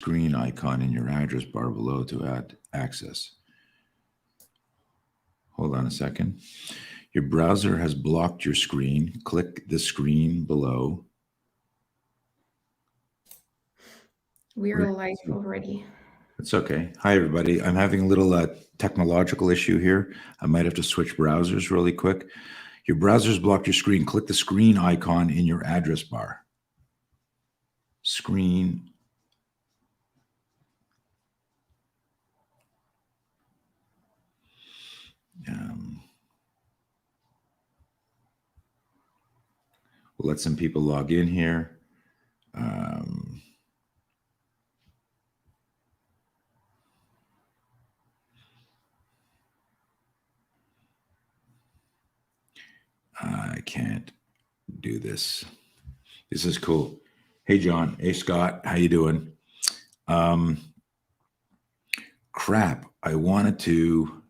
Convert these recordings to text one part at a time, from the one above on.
screen icon in your address bar below to add access. Hold on a second. Your browser has blocked your screen. Click the screen below. We are live already. It's okay. Hi, everybody. I'm having a little technological issue here. I might have to switch browsers really quick. Your browser's blocked your screen. Click the screen icon in your address bar. Screen. We'll let some people log in here. I can't do this. This is cool. Hey, John. Hey, Scott. How you doing? Crap. I wanted to.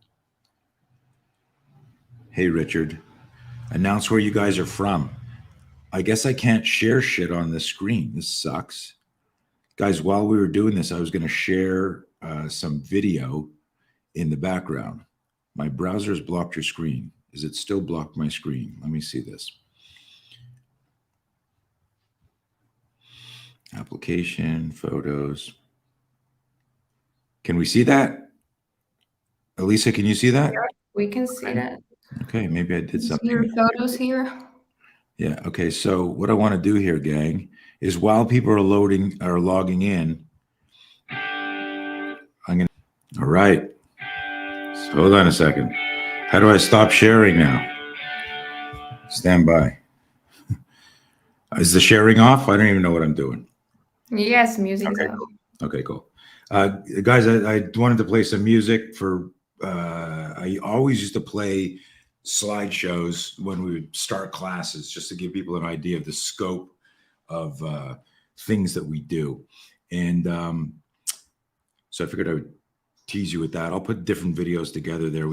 Hey, Richard. Announce where you guys are from. I guess I can't share shit on the screen. This sucks. Guys, while we were doing this, I was going to share some video in the background. My browser's blocked your screen. Is it still blocked my screen? Let me see this. Application, photos. Can we see that? Elisa, can you see that? Yeah, we can see that. Okay, maybe I did something. Your photos here. Yeah, okay. So what I want to do here, gang, is while people are logging in, all right. So hold on a second. How do I stop sharing now? Stand by. Is the sharing off? I don't even know what I'm doing. Yes, music is off. Okay, cool. Guys, I wanted to play some music for, I always used to play slideshows when we would start classes just to give people an idea of the scope of things that we do. And so I figured I would tease you with that. I'll put different videos together there.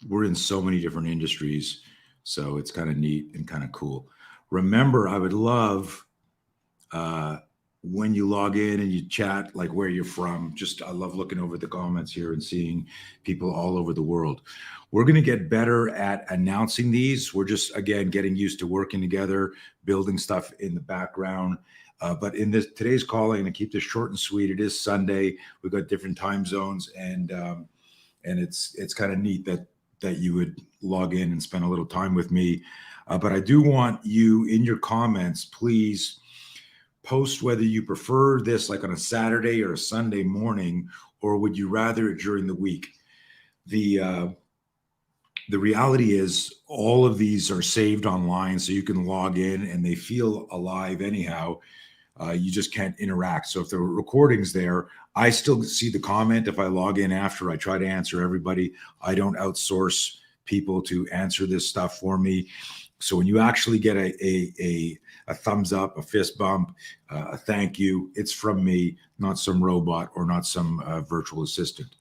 We're in so many different industries, so it's kind of neat and kind of cool. Remember, I would love when you log in and you chat, like where you're from. I love looking over the comments here and seeing people all over the world. We're going to get better at announcing these. We're just, again, getting used to working together, building stuff in the background. But in today's call, I'm going to keep this short and sweet. It is Sunday. We've got different time zones, and it's kind of neat that you would log in and spend a little time with me. But I do want you in your comments, please post whether you prefer this like on a Saturday or a Sunday morning, or would you rather it during the week? The reality is all of these are saved online, so you can log in and they feel alive anyhow. You just can't interact. So if there were recordings there, I still see the comment. If I log in after, I try to answer everybody. I don't outsource people to answer this stuff for me. So when you actually get a thumbs up, a fist bump, a thank you, it's from me, not some robot or not some virtual assistant.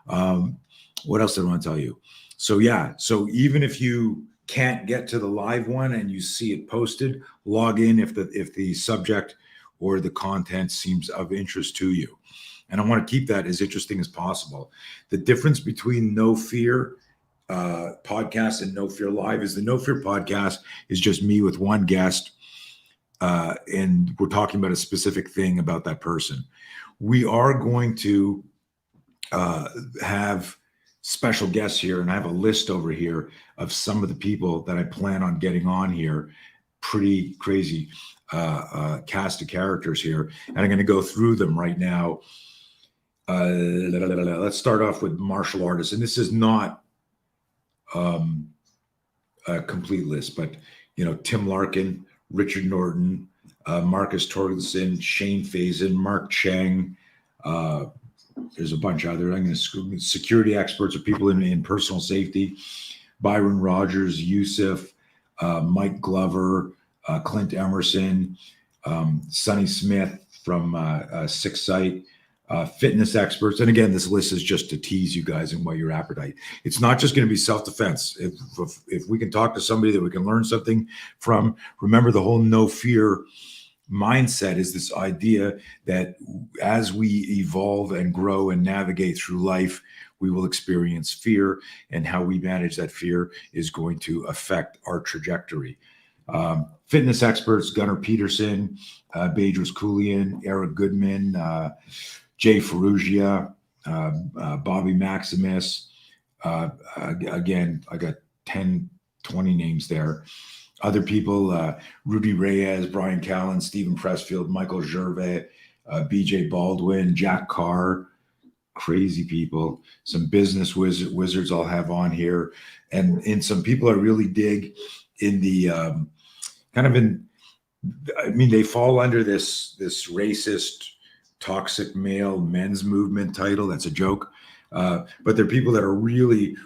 What else did I want to tell you? So yeah, so even if you can't get to the live one and you see it posted, log in if the subject or the content seems of interest to you. And I want to keep that as interesting as possible. The difference between No Fear podcast and No Fear Live is the No Fear podcast is just me with one guest, and we're talking about a specific thing about that person. We are going to have special guests here, and I have a list over here of some of the people that I plan on getting on here. Pretty crazy cast of characters here, and I'm going to go through them right now. Let's start off with martial artists, and this is not a complete list, but Tim Larkin, Richard Norton, Marcus Torgerson, Shane Faison, Mark Cheng. There's a bunch out there. I'm going to security experts or people in personal safety. Byron Rogers, Yusuf, Mike Glover, Clint Emerson, Sonny Smith from Six Sight, fitness experts. And again, this list is just to tease you guys and what your appetite. It's not just going to be self-defense. If we can talk to somebody that we can learn something from, remember the whole No Fear mindset is this idea that as we evolve and grow and navigate through life, we will experience fear, and how we manage that fear is going to affect our trajectory. Fitness experts, Gunnar Peterson, Bedros Keuilian, Eric Goodman, Jay Ferrugia, Bobby Maximus. Again, I got 10, 20 names there. Other people, Rudy Reyes, Brian Callen, Stephen Pressfield, Michael Gervais, BJ Baldwin, Jack Carr, crazy people. Some business wizards I'll have on here. And some people I really dig in the they fall under this racist, toxic male men's movement title. That's a joke. But they're people that are really,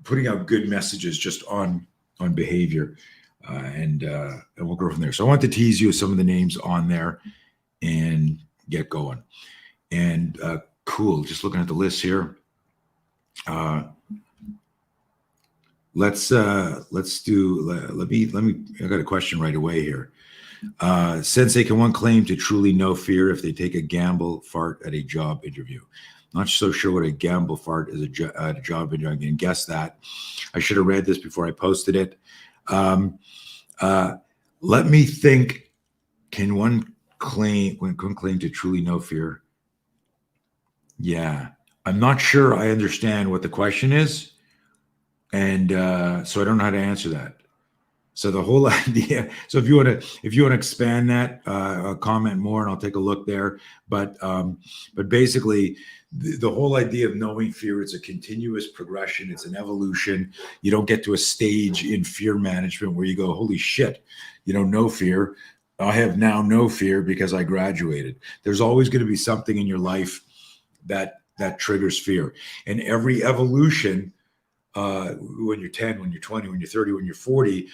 putting out good messages just on behavior, and we'll go from there. So I want to tease you with some of the names on there and get going. And cool, just looking at the list here. Let's do. Let me. I got a question right away here. Sensei, can one claim to truly know fear if they take a gamble fart at a job interview? Not so sure what a gamble fart is at a job interview. I can guess that. I should have read this before I posted it. Let me think. Can one claim to truly know fear? Yeah, I'm not sure I understand what the question is, and so I don't know how to answer that. So the whole idea. So if you want to expand that, comment more, and I'll take a look there. But basically, the whole idea of knowing fear, it's a continuous progression. It's an evolution. You don't get to a stage in fear management where you go, holy shit, no fear. I have now no fear because I graduated. There's always going to be something in your life that triggers fear, and every evolution, when you're 10, when you're 20, when you're 30, when you're 40,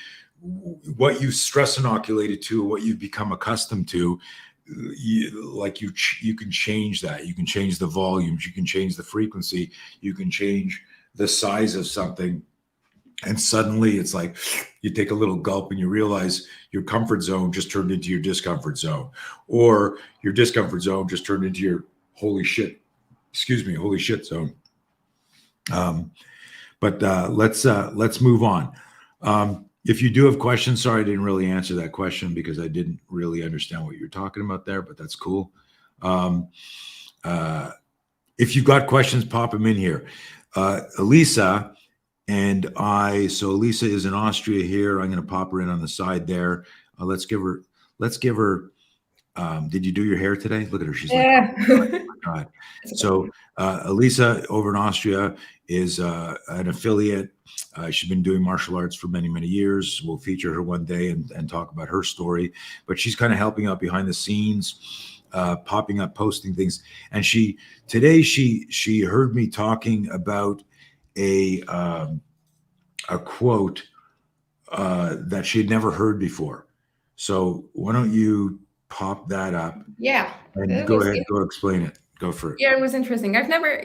what you stress inoculated to, what you've become accustomed to, you can change that. You can change the volumes, you can change the frequency, you can change the size of something, and suddenly it's like you take a little gulp and you realize your comfort zone just turned into your discomfort zone, or your discomfort zone just turned into your holy shit zone. But let's move on. If you do have questions, sorry I didn't really answer that question because I didn't really understand what you're talking about there, but that's cool. If you've got questions, pop them in here. Elisa and I, so Elisa is in Austria here. I'm going to pop her in on the side there. Let's give her, did you do your hair today? Look at her. She's like, oh my God. So Elisa over in Austria is an affiliate. She's been doing martial arts for many, many years. We'll feature her one day and talk about her story. But she's kind of helping out behind the scenes, popping up, posting things. And today she heard me talking about a quote that she had never heard before. So why don't you pop that up? Yeah. And go ahead, go explain it. Go for it. Yeah, it was interesting. I've never,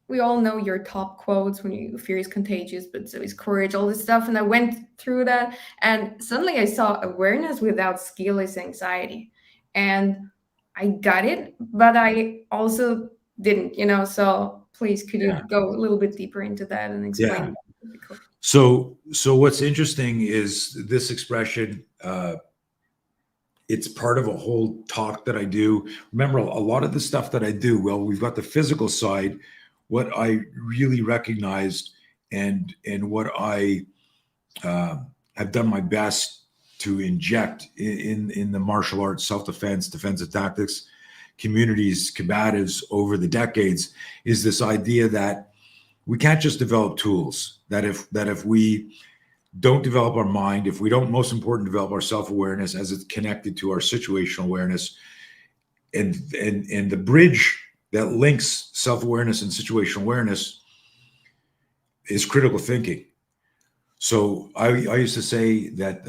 we all know your top quotes when fear is contagious, but so is courage, all this stuff. And I went through that, and suddenly I saw awareness without skill is anxiety. And I got it, but I also didn't, so please, could you go a little bit deeper into that and explain? Yeah. So what's interesting is this expression, it's part of a whole talk that I do. Remember, a lot of the stuff that I do, well, we've got the physical side, what I really recognized and what I have done my best to inject in the martial arts, self-defense, defensive tactics, communities, combatives over the decades, is this idea that we can't just develop tools, that if we don't develop our mind, if we don't, most important, develop our self-awareness as it's connected to our situational awareness, and the bridge that links self-awareness and situational awareness is critical thinking. So I used to say that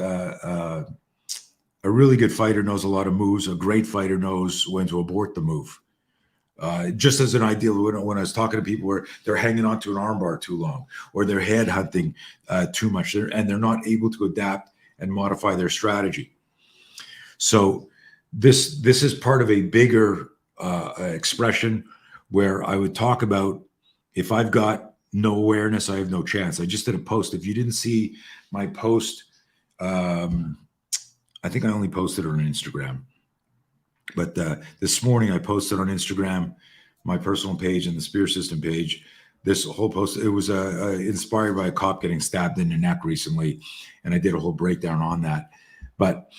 a really good fighter knows a lot of moves. A great fighter knows when to abort the move. Just as an ideal, when I was talking to people where they're hanging onto an armbar too long, or they're head hunting too much, and they're not able to adapt and modify their strategy. So this is part of a bigger expression where I would talk about, if I've got no awareness, I have no chance. I just did a post. If you didn't see my post, I think I only posted it on Instagram. But this morning I posted on Instagram, my personal page and the Spear System page, this whole post. It was inspired by a cop getting stabbed in the neck recently, and I did a whole breakdown on that. But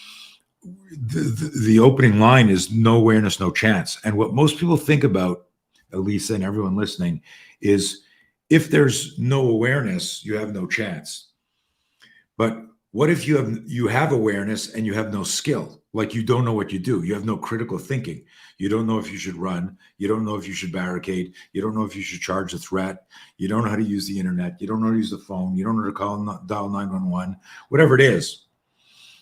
the opening line is no awareness, no chance. And what most people think about, Elisa and everyone listening, is if there's no awareness, you have no chance. But what if you have awareness and you have no skill? Like, you don't know what you do. You have no critical thinking. You don't know if you should run. You don't know if you should barricade. You don't know if you should charge a threat. You don't know how to use the internet. You don't know how to use the phone. You don't know how to dial 911, whatever it is,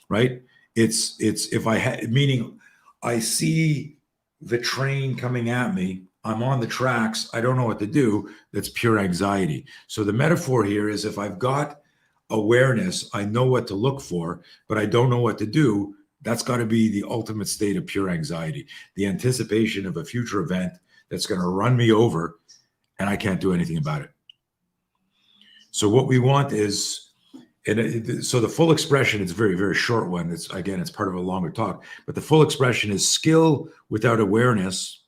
right? It's if I had, meaning I see the train coming at me, I'm on the tracks, I don't know what to do. That's pure anxiety. So the metaphor here is, if I've got awareness, I know what to look for, but I don't know what to do. That's got to be the ultimate state of pure anxiety, the anticipation of a future event that's going to run me over, and I can't do anything about it. So what we want is, so the full expression, it's a very, very short one. It's part of a longer talk, but the full expression is: skill without awareness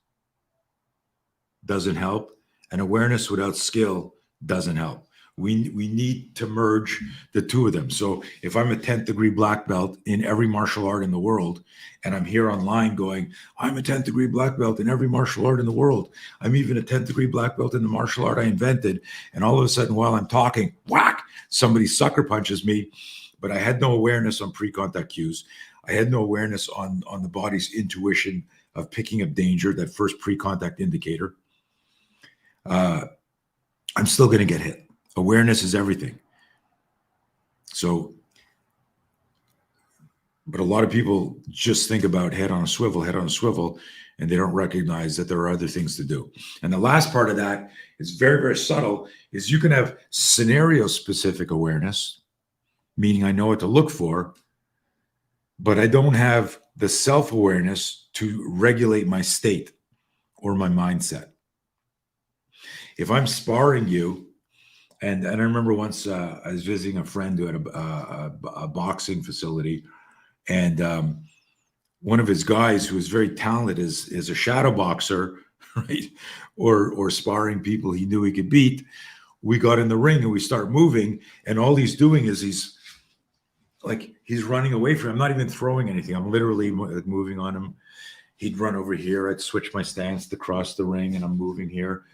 doesn't help, and awareness without skill doesn't help. We need to merge the two of them. So if I'm a 10th degree black belt in every martial art in the world, and I'm here online going, I'm a 10th degree black belt in every martial art in the world, I'm even a 10th degree black belt in the martial art I invented, and all of a sudden, while I'm talking, whack, somebody sucker punches me, but I had no awareness on pre-contact cues. I had no awareness on the body's intuition of picking up danger, that first pre-contact indicator. I'm still going to get hit. Awareness is everything. So, but a lot of people just think about head on a swivel, and they don't recognize that there are other things to do. And the last part of that is very, very subtle, is you can have scenario-specific awareness, meaning I know what to look for, but I don't have the self-awareness to regulate my state or my mindset. If I'm sparring you, and I remember once I was visiting a friend who had a boxing facility, and one of his guys, who was very talented, is a shadow boxer, right? Or sparring people he knew he could beat. We got in the ring and we start moving, and all he's doing is he's running away from him. I'm not even throwing anything. I'm literally moving on him. He'd run over here. I'd switch my stance to cross the ring, and I'm moving here.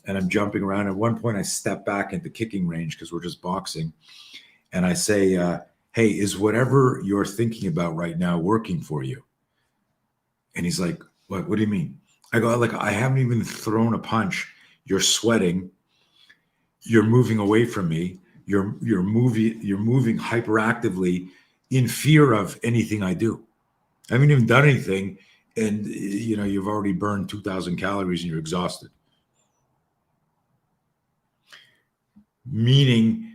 And I'm jumping around. At one point, I step back into kicking range because we're just boxing. And I say, hey, is whatever you're thinking about right now working for you? And he's like, what do you mean? I go, like, I haven't even thrown a punch. You're sweating. You're moving away from me. You're moving hyperactively in fear of anything I do. I haven't even done anything. And, you've already burned 2,000 calories and you're exhausted. Meaning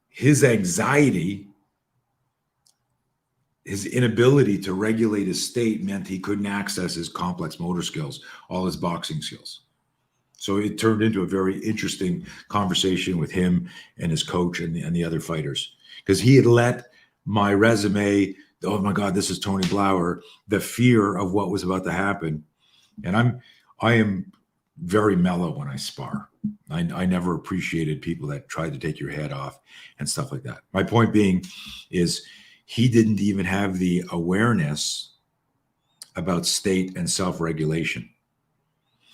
his anxiety, his inability to regulate his state, meant he couldn't access his complex motor skills, all his boxing skills. So it turned into a very interesting conversation with him and his coach and the other fighters, because he had let my resume, oh my God, this is Tony Blauer, the fear of what was about to happen. And I am very mellow when I spar. I never appreciated people that tried to take your head off and stuff like that. My point being is, he didn't even have the awareness about state and self-regulation.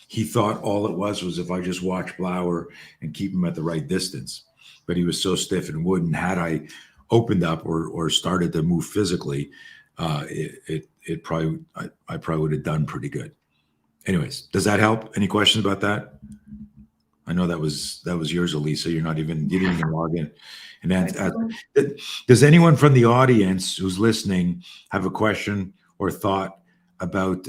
He thought all it was if I just watch Blauer and keep him at the right distance. But he was so stiff and wooden. Had I opened up or started to move physically, I probably would have done pretty good. Anyways, does that help? Any questions about that? I know that was yours, Elisa. You didn't even log in. And then, does anyone from the audience who's listening have a question or thought about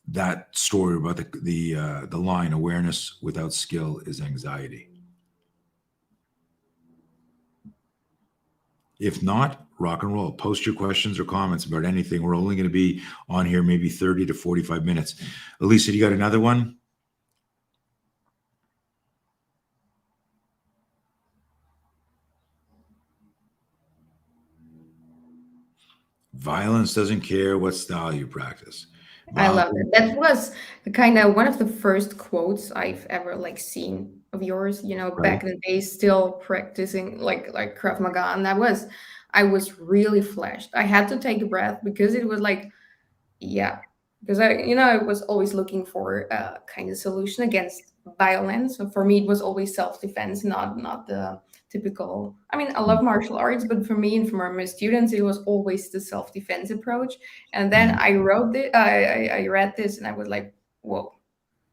that story, about the line, awareness without skill is anxiety? If not, rock and roll. Post your questions or comments about anything. We're only going to be on here maybe 30 to 45 minutes. Elisa, you got another one? Violence doesn't care what style you practice. I love it. That was kind of one of the first quotes I've ever like seen of yours, Right. back in the day, still practicing like Krav Maga. And I was really flashed. I had to take a breath because it was like, yeah, because I was always looking for a kind of solution against violence. So for me, it was always self-defense, not the typical. I mean, I love martial arts, but for me and for my students, it was always the self-defense approach. And then Mhm. I read this, and I was like, whoa.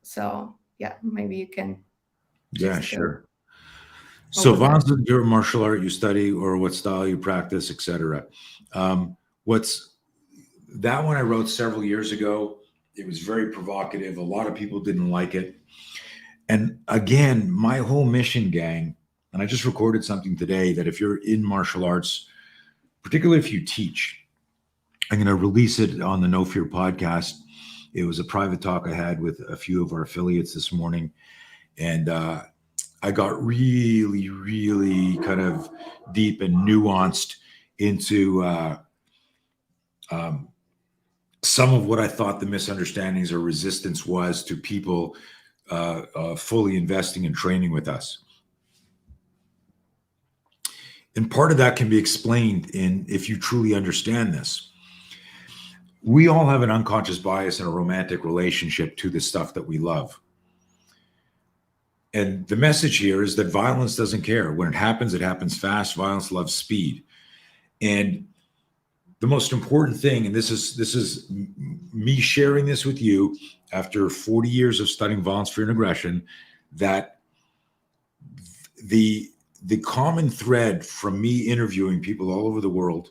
So yeah, maybe you can Yeah, just go sure. So over that. violence isn't your martial art you study or what style you practice, etc. What's that one I wrote several years ago? It was very provocative. A lot of people didn't like it. And again, my whole mission, gang, and I just recorded something today that if you're in martial arts, particularly if you teach, I'm going to release it on the No Fear podcast. It was a private talk I had with a few of our affiliates this morning. And I got really, really kind of deep and nuanced into um, some of what I thought the misunderstandings or resistance was to people fully investing and training with us. And part of that can be explained in if you truly understand this. We all have an unconscious bias in a romantic relationship to the stuff that we love. And the message here is that violence doesn't care. When it happens fast. Violence loves speed. And the most important thing, and this is me sharing this with you after 40 years of studying violence, fear, and aggression, that the common thread from me interviewing people all over the world,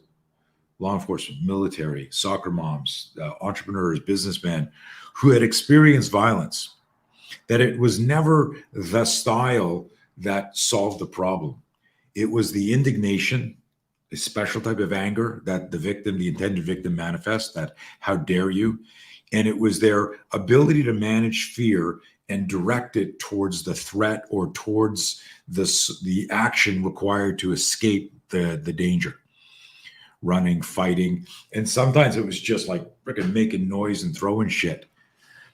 law enforcement, military, soccer moms, entrepreneurs, businessmen who had experienced violence, that it was never the style that solved the problem. It was the indignation, a special type of anger that the intended victim manifests, that how dare you? And it was their ability to manage fear and direct it towards the threat or towards the action required to escape the danger, running, fighting. And sometimes it was just like freaking making noise and throwing shit.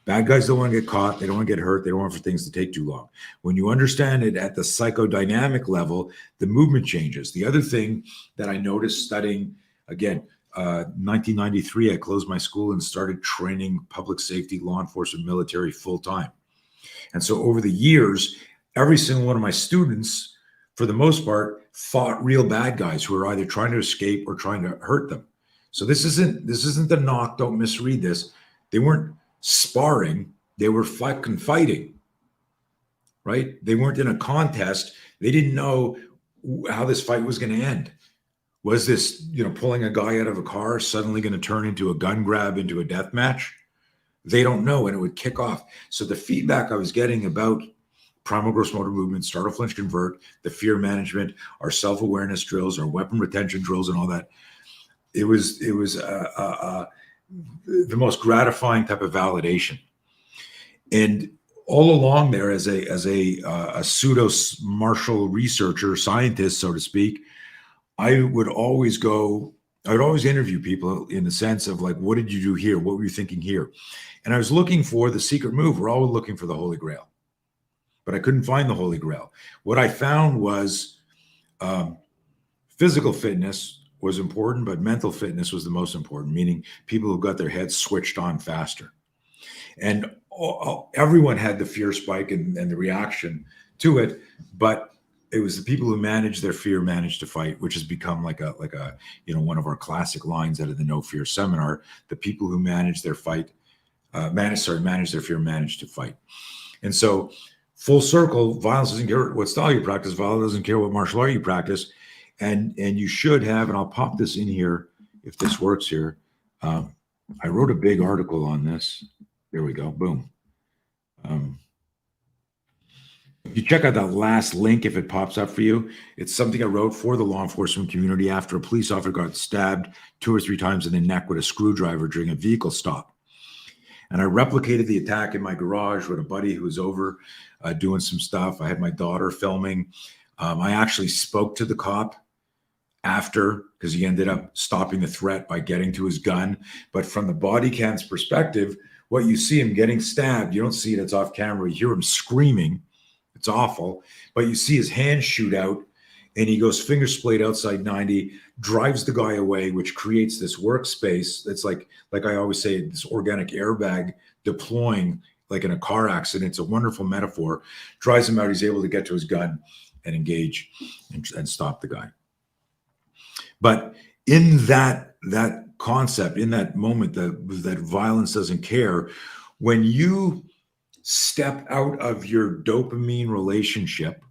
Bad guys don't want to get caught. They don't want to get hurt. They don't want for things to take too long. When you understand it at the psychodynamic level, the movement changes. The other thing that I noticed studying, again, 1993, I closed my school and started training public safety, law enforcement, military full time. And so over the years, every single one of my students, for the most part, fought real bad guys who were either trying to escape or trying to hurt them. So this isn't the knock. Don't misread this. They weren't sparring. They were fucking fighting, right? They weren't in a contest. They didn't know how this fight was going to end. Was this, pulling a guy out of a car suddenly going to turn into a gun grab, into a death match? They don't know, and it would kick off. So the feedback I was getting about primal gross motor movement, startle, flinch, convert, the fear management, our self-awareness drills, our weapon retention drills, and all that, it was the most gratifying type of validation. And all along there, as a pseudo martial researcher, scientist, so to speak, I would always interview people in the sense of like, what did you do here? What were you thinking here? And I was looking for the secret move. We're always looking for the Holy Grail, but I couldn't find the Holy Grail. What I found was physical fitness was important, but mental fitness was the most important, meaning people who got their heads switched on faster. And everyone had the fear spike and the reaction to it, but it was the people who managed their fear managed to fight, which has become like a one of our classic lines out of the No Fear seminar. The people who manage their fight, manage their fear, manage to fight. And so, full circle, violence doesn't care what style you practice. Violence doesn't care what martial art you practice, and you should have. And I'll pop this in here if this works here. I wrote a big article on this. There we go. Boom. If you check out that last link, if it pops up for you, it's something I wrote for the law enforcement community after a police officer got stabbed 2 or 3 times in the neck with a screwdriver during a vehicle stop. And I replicated the attack in my garage with a buddy who was over doing some stuff. I had my daughter filming. I actually spoke to the cop after, because he ended up stopping the threat by getting to his gun. But from the body cam's perspective, what you see him getting stabbed, you don't see it, it's off camera. You hear him screaming. It's awful. But you see his hand shoot out and he goes finger splayed outside 90, drives the guy away, which creates this workspace. That's like I always say, this organic airbag deploying like in a car accident. It's a wonderful metaphor. Drives him out. He's able to get to his gun and engage and stop the guy. But in that concept, in that moment, that violence doesn't care, when you step out of your dopamine relationship,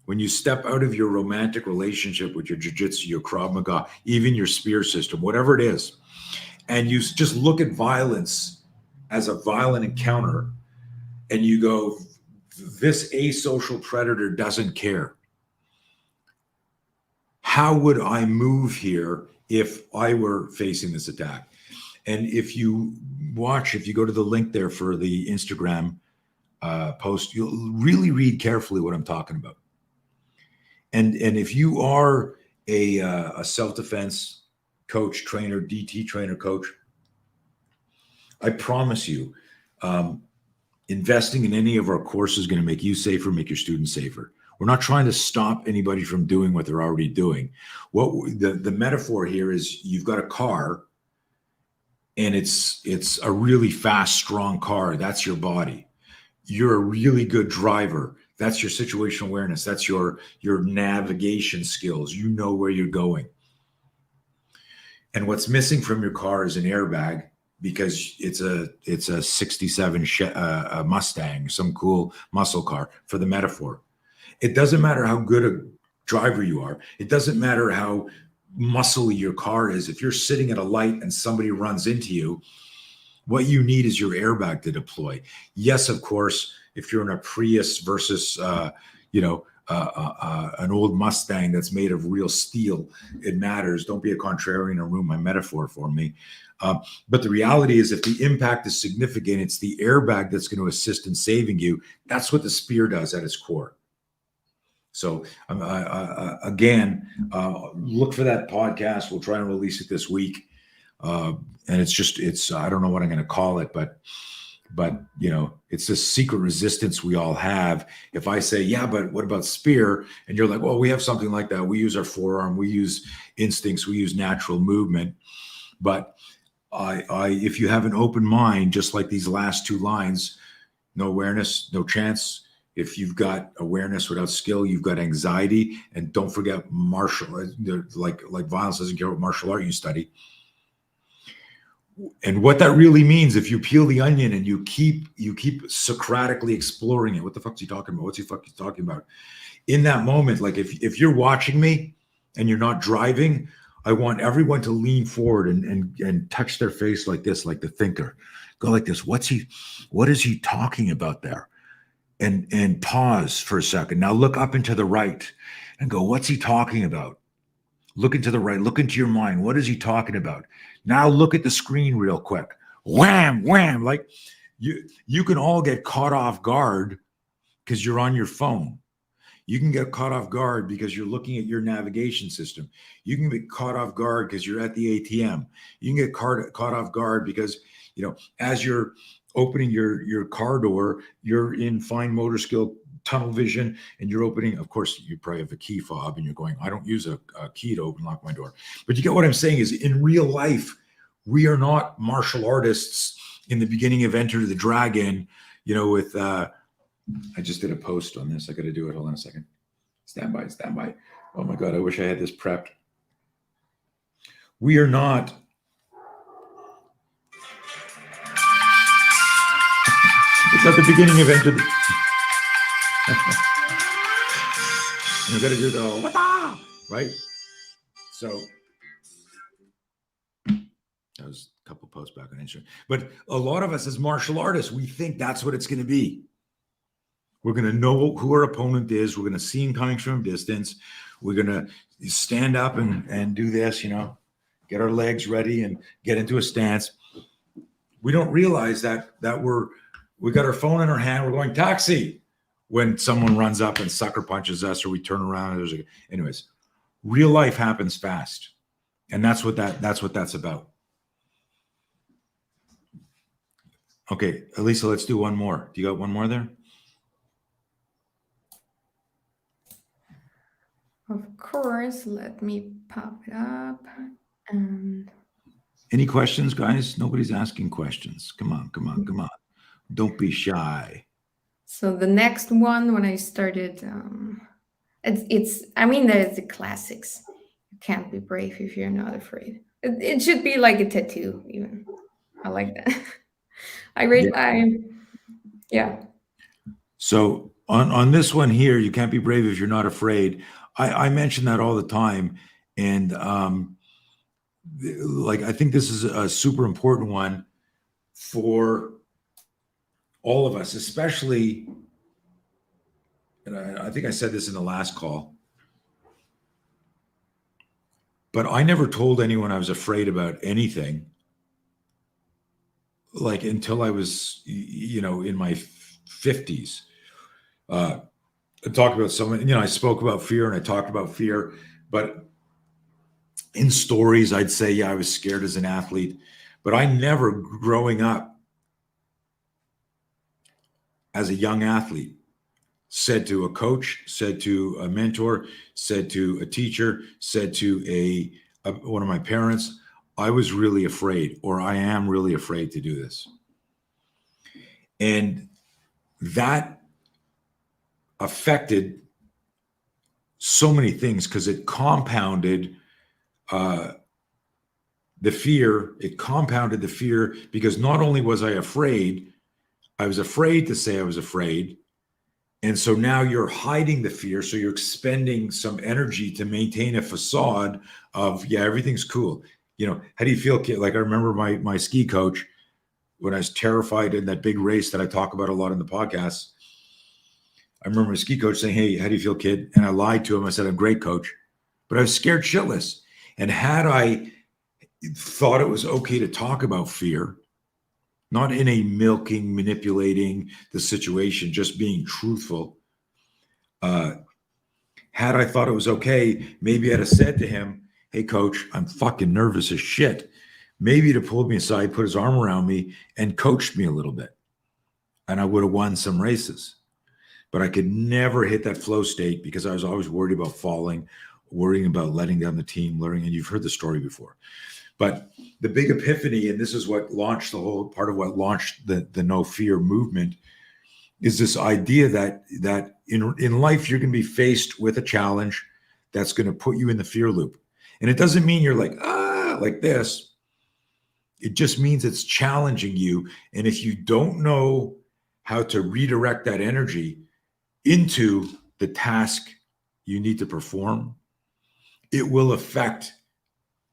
when you step out of your romantic relationship with your jiu-jitsu, your Krav Maga, even your spear system, whatever it is, and you just look at violence as a violent encounter, and you go, this asocial predator doesn't care. How would I move here if I were facing this attack? And if you go to the link there for the Instagram post, you'll really read carefully what I'm talking about. And if you are a self-defense coach, trainer, DT trainer, coach, I promise you, investing in any of our courses is going to make you safer, make your students safer. We're not trying to stop anybody from doing what they're already doing. What the metaphor here is, you've got a car, and it's a really fast, strong car. That's your body. You're a really good driver. That's your situational awareness. That's your navigation skills. You know where you're going. And what's missing from your car is an airbag, because it's a 67 Mustang, some cool muscle car, for the metaphor. It doesn't matter how good a driver you are. It doesn't matter how muscly your car is. If you're sitting at a light and somebody runs into you, what you need is your airbag to deploy. Yes, of course, if you're in a Prius versus, an old Mustang that's made of real steel, it matters. Don't be a contrarian and ruin my metaphor for me. But the reality is, if the impact is significant, it's the airbag that's going to assist in saving you. That's what the spear does at its core. So again, look for that podcast. We'll try and release it this week. And it's I don't know what I'm going to call it, but it's this secret resistance we all have. If I say, yeah, but what about spear? And you're like, well, we have something like that. We use our forearm, we use instincts, we use natural movement. But if you have an open mind, just like these last 2 lines, no awareness, no chance. If you've got awareness without skill, you've got anxiety. And don't forget like violence doesn't care what martial art you study. And what that really means, if you peel the onion and you keep Socratically exploring it, what the fuck's he talking about? What's he fucking talking about? In that moment, like if you're watching me and you're not driving, I want everyone to lean forward and touch their face like this, like the thinker. Go like this. What is he talking about there? And pause for a second. Now look up and to the right and go, what's he talking about? Look into the right, look into your mind. What is he talking about? Now look at the screen real quick. Wham, wham. Like you can all get caught off guard because you're on your phone. You can get caught off guard because you're looking at your navigation system. You can get caught off guard because you're at the ATM. You can get caught off guard because, as you're opening your car door, you're in fine motor skill, tunnel vision, and you're opening. Of course, you probably have a key fob and you're going, I don't use a key to open lock my door. But you get what I'm saying is, in real life, we are not martial artists in the beginning of Enter the Dragon, with I just did a post on this. I got to do it. Hold on a second. Stand by. Oh my God, I wish I had this prepped. We are not. It's at the beginning of Enter the... You got to do the what, right? So that was a couple posts back on Instagram. But a lot of us as martial artists, we think that's what it's going to be. We're going to know who our opponent is. We're going to see him coming from a distance. We're going to stand up and do this, get our legs ready and get into a stance. We don't realize that we got our phone in our hand. We're going taxi when someone runs up and sucker punches us, or we turn around. Anyways, real life happens fast, and that's what that's about. Okay, Elisa, let's do one more. Do you got one more there? Of course, let me pop it up. And Any questions, guys? Nobody's asking questions. Come on. Don't be shy. so the next one, when I started, it's I mean, there's the classics. You can't be brave if you're not afraid. It should be like a tattoo, even. I like that. Yeah. So on this one here, you can't be brave if you're not afraid. I mention that all the time, and like I think this is a super important one for all of us, especially. And I think I said this in the last call, but I never told anyone I was afraid about anything, like until I was, in my 50s. I talked about someone, I spoke about fear and I talked about fear, but in stories, I'd say, yeah, I was scared as an athlete, but I never, growing up as a young athlete, said to a coach, said to a mentor, said to a teacher, said to one of my parents, I was really afraid, or I am really afraid to do this. And that affected so many things because it compounded the fear. It compounded the fear because not only was I afraid to say I was afraid. And so now you're hiding the fear. So you're expending some energy to maintain a facade of, yeah, everything's cool. How do you feel, kid? Like I remember my ski coach when I was terrified in that big race that I talk about a lot in the podcast. I remember my ski coach saying, hey, how do you feel, kid? And I lied to him. I said, I'm great, coach. But I was scared shitless. And had I thought it was okay to talk about fear, not in a milking, manipulating the situation, just being truthful. Had I thought it was okay, maybe I'd have said to him, hey, coach, I'm fucking nervous as shit. Maybe he'd have pulled me aside, put his arm around me, and coached me a little bit. And I would have won some races. But I could never hit that flow state because I was always worried about falling, worrying about letting down the team, learning. And you've heard the story before. But the big epiphany, and this is what launched the No Fear movement, is this idea that in life you're going to be faced with a challenge that's going to put you in the fear loop. And it doesn't mean you're like this. It just means it's challenging you. And if you don't know how to redirect that energy into the task you need to perform, it will affect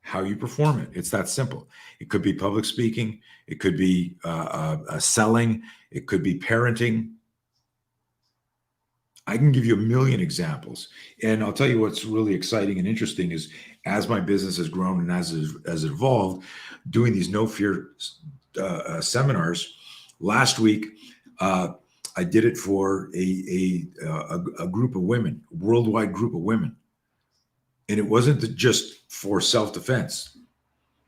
how you perform it. It's that simple. It could be public speaking. It could be selling. It could be parenting. I can give you a million examples. And I'll tell you what's really exciting and interesting is as my business has grown and as it evolved, doing these No Fear seminars. Last week, I did it for a group of women, a worldwide group of women. And it wasn't just for self-defense.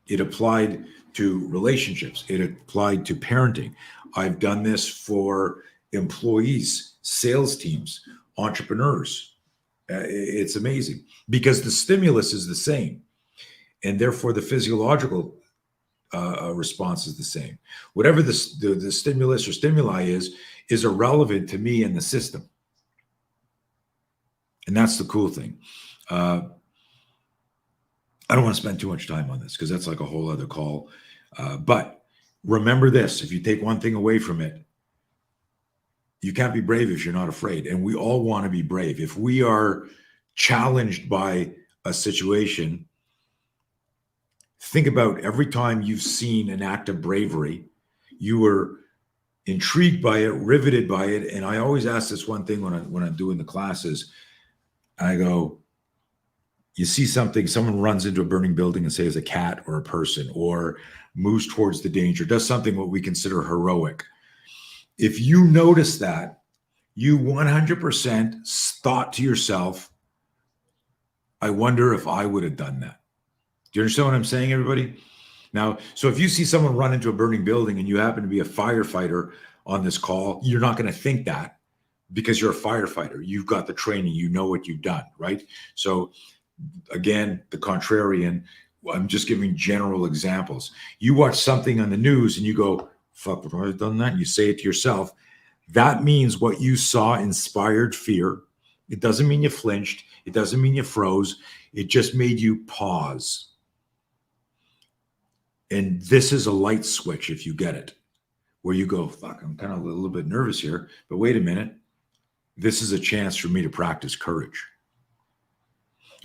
It applied to relationships. It applied to parenting. I've done this for employees, sales teams, entrepreneurs. It's amazing because the stimulus is the same. And therefore the physiological response is the same. Whatever the stimulus or stimuli is irrelevant to me and the system. And that's the cool thing. I don't want to spend too much time on this because that's like a whole other call. But remember this, if you take one thing away from it, you can't be brave if you're not afraid. And we all want to be brave. If we are challenged by a situation, think about every time you've seen an act of bravery, you were intrigued by it, riveted by it. And I always ask this one thing when I'm doing the classes. I go, you see something, someone runs into a burning building and say it's a cat or a person, or moves towards the danger, does something what we consider heroic. If you notice that, you 100% thought to yourself, I wonder if I would have done that. Do you understand what I'm saying, everybody? Now, so if you see someone run into a burning building and you happen to be a firefighter on this call, you're not going to think that because you're a firefighter. You've got the training, you know what you've done, right? So again, the contrarian, I'm just giving general examples. You watch something on the news and you go, fuck, would I have done that? And you say it to yourself. That means what you saw inspired fear. It doesn't mean you flinched. It doesn't mean you froze. It just made you pause. And this is a light switch, if you get it, where you go, fuck, I'm kind of a little bit nervous here, but wait a minute. This is a chance for me to practice courage.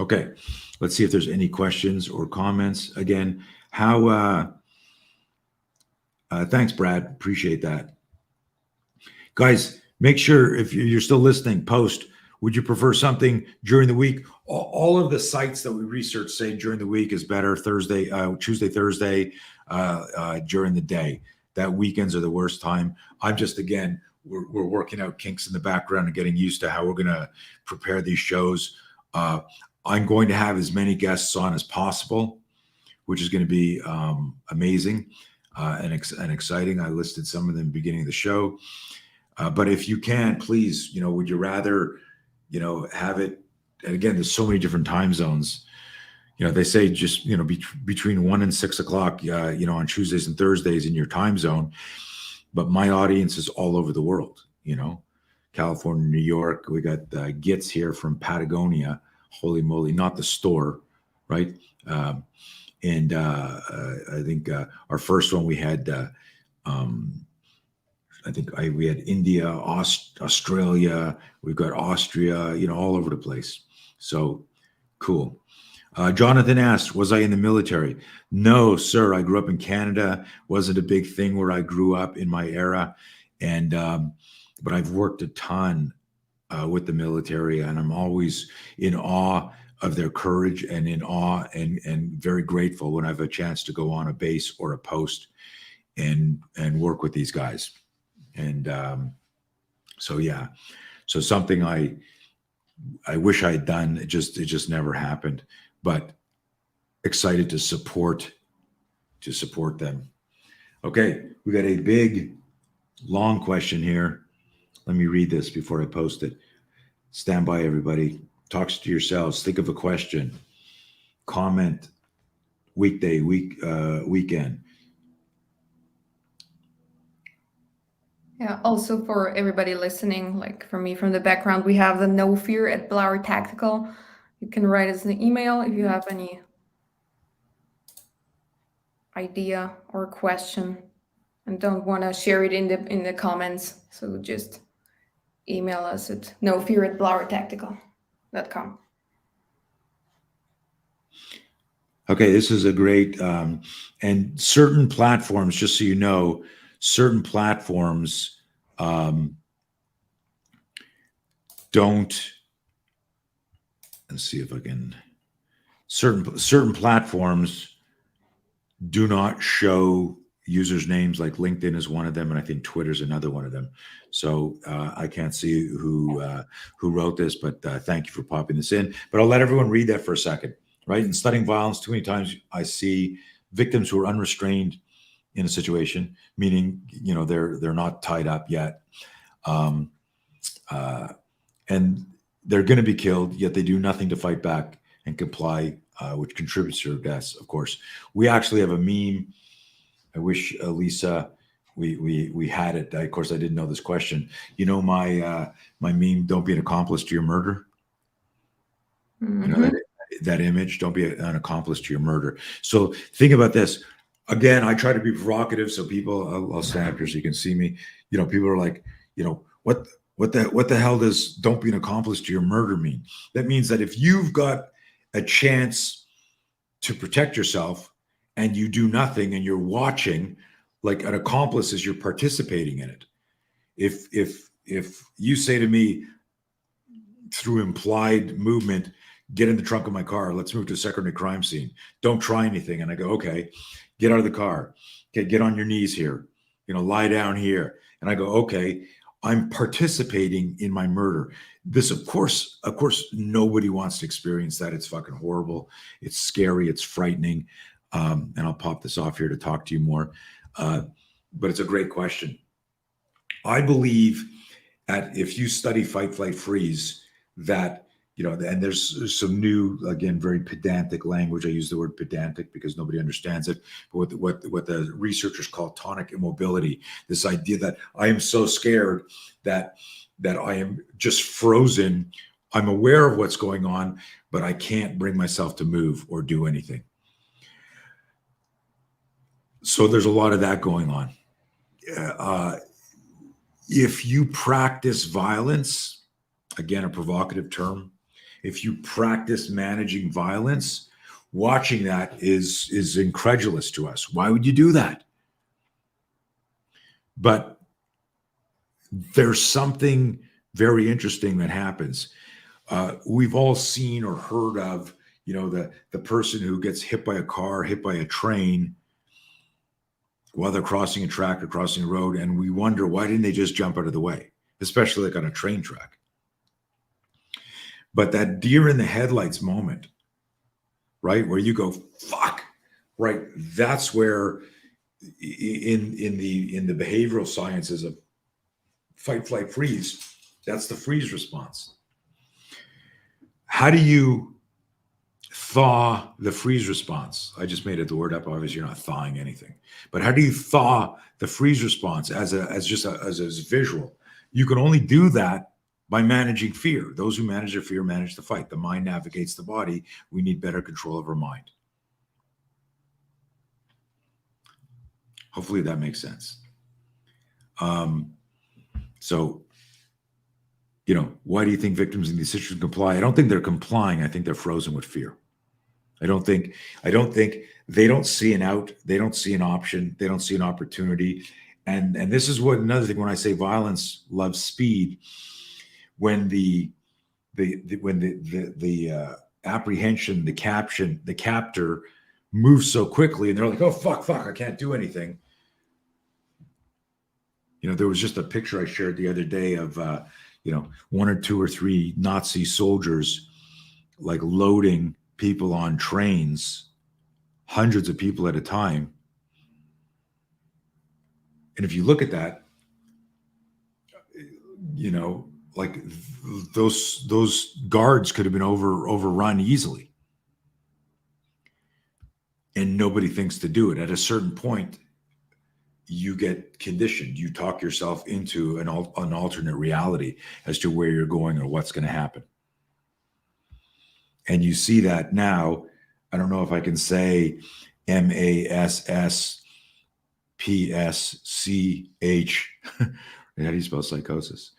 Okay, let's see if there's any questions or comments. Again, thanks, Brad. Appreciate that. Guys, make sure if you're still listening, post, would you prefer something during the week? All of the sites that we research say during the week is better. Tuesday, Thursday, during the day. That weekends are the worst time. I'm just, again, we're working out kinks in the background and getting used to how we're going to prepare these shows. I'm going to have as many guests on as possible, which is going to be amazing and exciting. I listed some of them beginning of the show. But if you can, please, would you rather, have it? And again, there's so many different time zones. They say just, between 1 and 6 o'clock, on Tuesdays and Thursdays in your time zone. But my audience is all over the world, California, New York. We got Gits here from Patagonia. Holy moly, not the store, right? And I think our first one we had, we had India, Australia, we've got Austria, all over the place. So cool. Jonathan asked, was I in the military? No, sir. I grew up in Canada. Wasn't a big thing where I grew up in my era. And, but I've worked a ton with the military, and I'm always in awe of their courage and in awe and very grateful when I have a chance to go on a base or a post and work with these guys. And so something I wish I had done. It just never happened, but excited to support them. Okay, we got a big, long question here. Let me read this before I post it. Stand by, everybody. Talks to yourselves. Think of a question. Comment. Weekday, weekend. Yeah, also for everybody listening, like for me from the background, we have the No Fear at Blower Tactical. You can write us an email if you have any idea or question and don't want to share it in the comments. So just email us at nofear@blowertactical.com. Okay, this is a great, and certain platforms, just so you know, certain platforms don't, let's see if I can, certain platforms do not show users' names, like LinkedIn is one of them, and I think Twitter's another one of them. So I can't see who wrote this, but thank you for popping this in. But I'll let everyone read that for a second. Right? In studying violence, too many times I see victims who are unrestrained in a situation, meaning, they're not tied up yet. And they're going to be killed, yet they do nothing to fight back and comply, which contributes to their deaths, of course. We actually have a meme. I wish, Lisa, we had it. Of course, I didn't know this question. My meme, don't be an accomplice to your murder. Mm-hmm. That image, don't be an accomplice to your murder. So think about this. Again, I try to be provocative, so people, I'll stand up here so you can see me. People are like, what the hell does don't be an accomplice to your murder mean? That means that if you've got a chance to protect yourself and you do nothing and you're watching, like an accomplice is you're participating in it. If you say to me through implied movement, get in the trunk of my car, let's move to a secondary crime scene, don't try anything, and I go, okay, get out of the car, okay, get on your knees here, lie down here, and I go, okay, I'm participating in my murder. This, of course, nobody wants to experience that. It's fucking horrible. It's scary. It's frightening. And I'll pop this off here to talk to you more. But it's a great question. I believe that if you study fight, flight, freeze, that, and there's some new, again, very pedantic language. I use the word pedantic because nobody understands it. But what the researchers call tonic immobility, this idea that I am so scared that I am just frozen. I'm aware of what's going on, but I can't bring myself to move or do anything. So there's a lot of that going on. If you practice violence, again, a provocative term, if you practice managing violence, watching that is incredulous to us. Why would you do that? But there's something very interesting that happens. We've all seen or heard of, the person who gets hit by a car, hit by a train while they're crossing a track or crossing a road, and we wonder, why didn't they just jump out of the way, especially like on a train track? But that deer in the headlights moment, right, where you go, fuck, right, that's where in the behavioral sciences of fight, flight, freeze, that's the freeze response. How do you thaw the freeze response? I just made the word up. Obviously, you're not thawing anything. But how do you thaw the freeze response as a visual? You can only do that by managing fear. Those who manage their fear manage the fight. The mind navigates the body. We need better control of our mind. Hopefully that makes sense. So, why do you think victims in these situations comply? I don't think they're complying. I think they're frozen with fear. I don't think they don't see an out. They don't see an option. They don't see an opportunity. And this is what another thing when I say violence loves speed. When the apprehension, the captor moves so quickly, and they're like, oh fuck, I can't do anything. There was just a picture I shared the other day of one or two or three Nazi soldiers like loading people on trains, hundreds of people at a time. And if you look at that, like those guards could have been overrun easily. And nobody thinks to do it. At a certain point, you get conditioned. You talk yourself into an alternate reality as to where you're going or what's going to happen. And you see that now. I don't know if I can say MASSPSCH. How do you spell psychosis?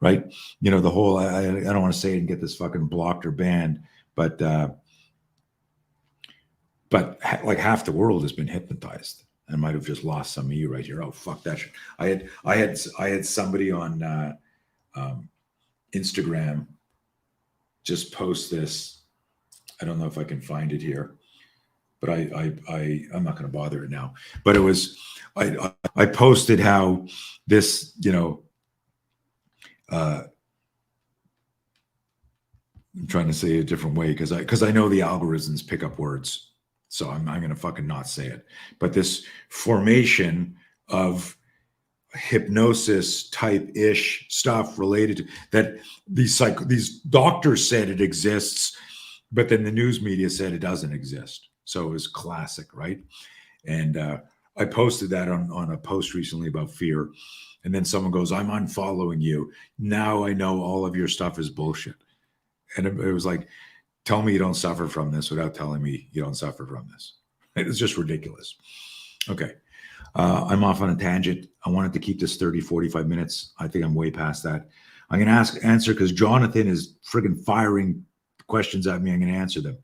Right? The whole, I don't want to say it and get this fucking blocked or banned, but like half the world has been hypnotized. I might have just lost some of you right here. Oh, fuck that shit. I had somebody on Instagram just post this. I don't know if I can find it here, but I'm not going to bother it now. But it was, I posted how this, I'm trying to say it a different way because I know the algorithms pick up words. So I'm going to fucking not say it. But this formation of hypnosis type-ish stuff related to that, these doctors said it exists, but then the news media said it doesn't exist. So it was classic, right? And I posted that on a post recently about fear. And then someone goes, I'm unfollowing you. Now I know all of your stuff is bullshit. And it was like, tell me you don't suffer from this without telling me you don't suffer from this. It's just ridiculous. Okay. I'm off on a tangent. I wanted to keep this 30, 45 minutes. I think I'm way past that. I'm going to answer because Jonathan is friggin' firing questions at me. I'm going to answer them.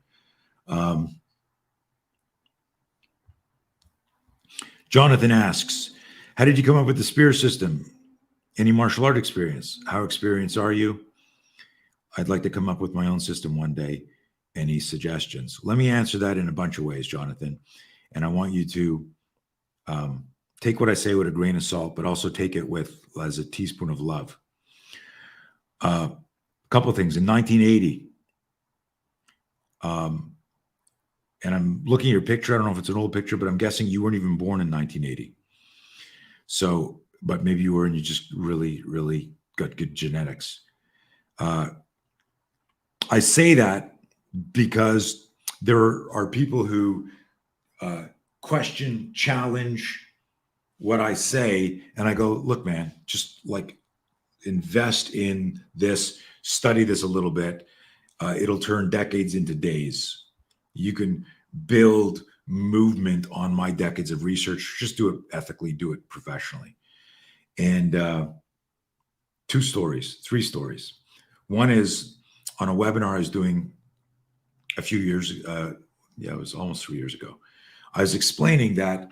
Jonathan asks, how did you come up with the spear system? Any martial art experience? How experienced are you? I'd like to come up with my own system one day. Any suggestions? Let me answer that in a bunch of ways, Jonathan. And I want you to take what I say with a grain of salt, but also take it with as a teaspoon of love. A couple of things. In 1980, and I'm looking at your picture. I don't know if it's an old picture, but I'm guessing you weren't even born in 1980. So, but maybe you were, and you just really, really got good genetics. I say that because there are people who question, challenge what I say, and I go, look, man, just like invest in this, study this a little bit. It'll turn decades into days. You can build movement on my decades of research. Just do it ethically, do it professionally. And 3 stories. One is on a webinar I was doing a few years, it was almost 3 years ago. I was explaining that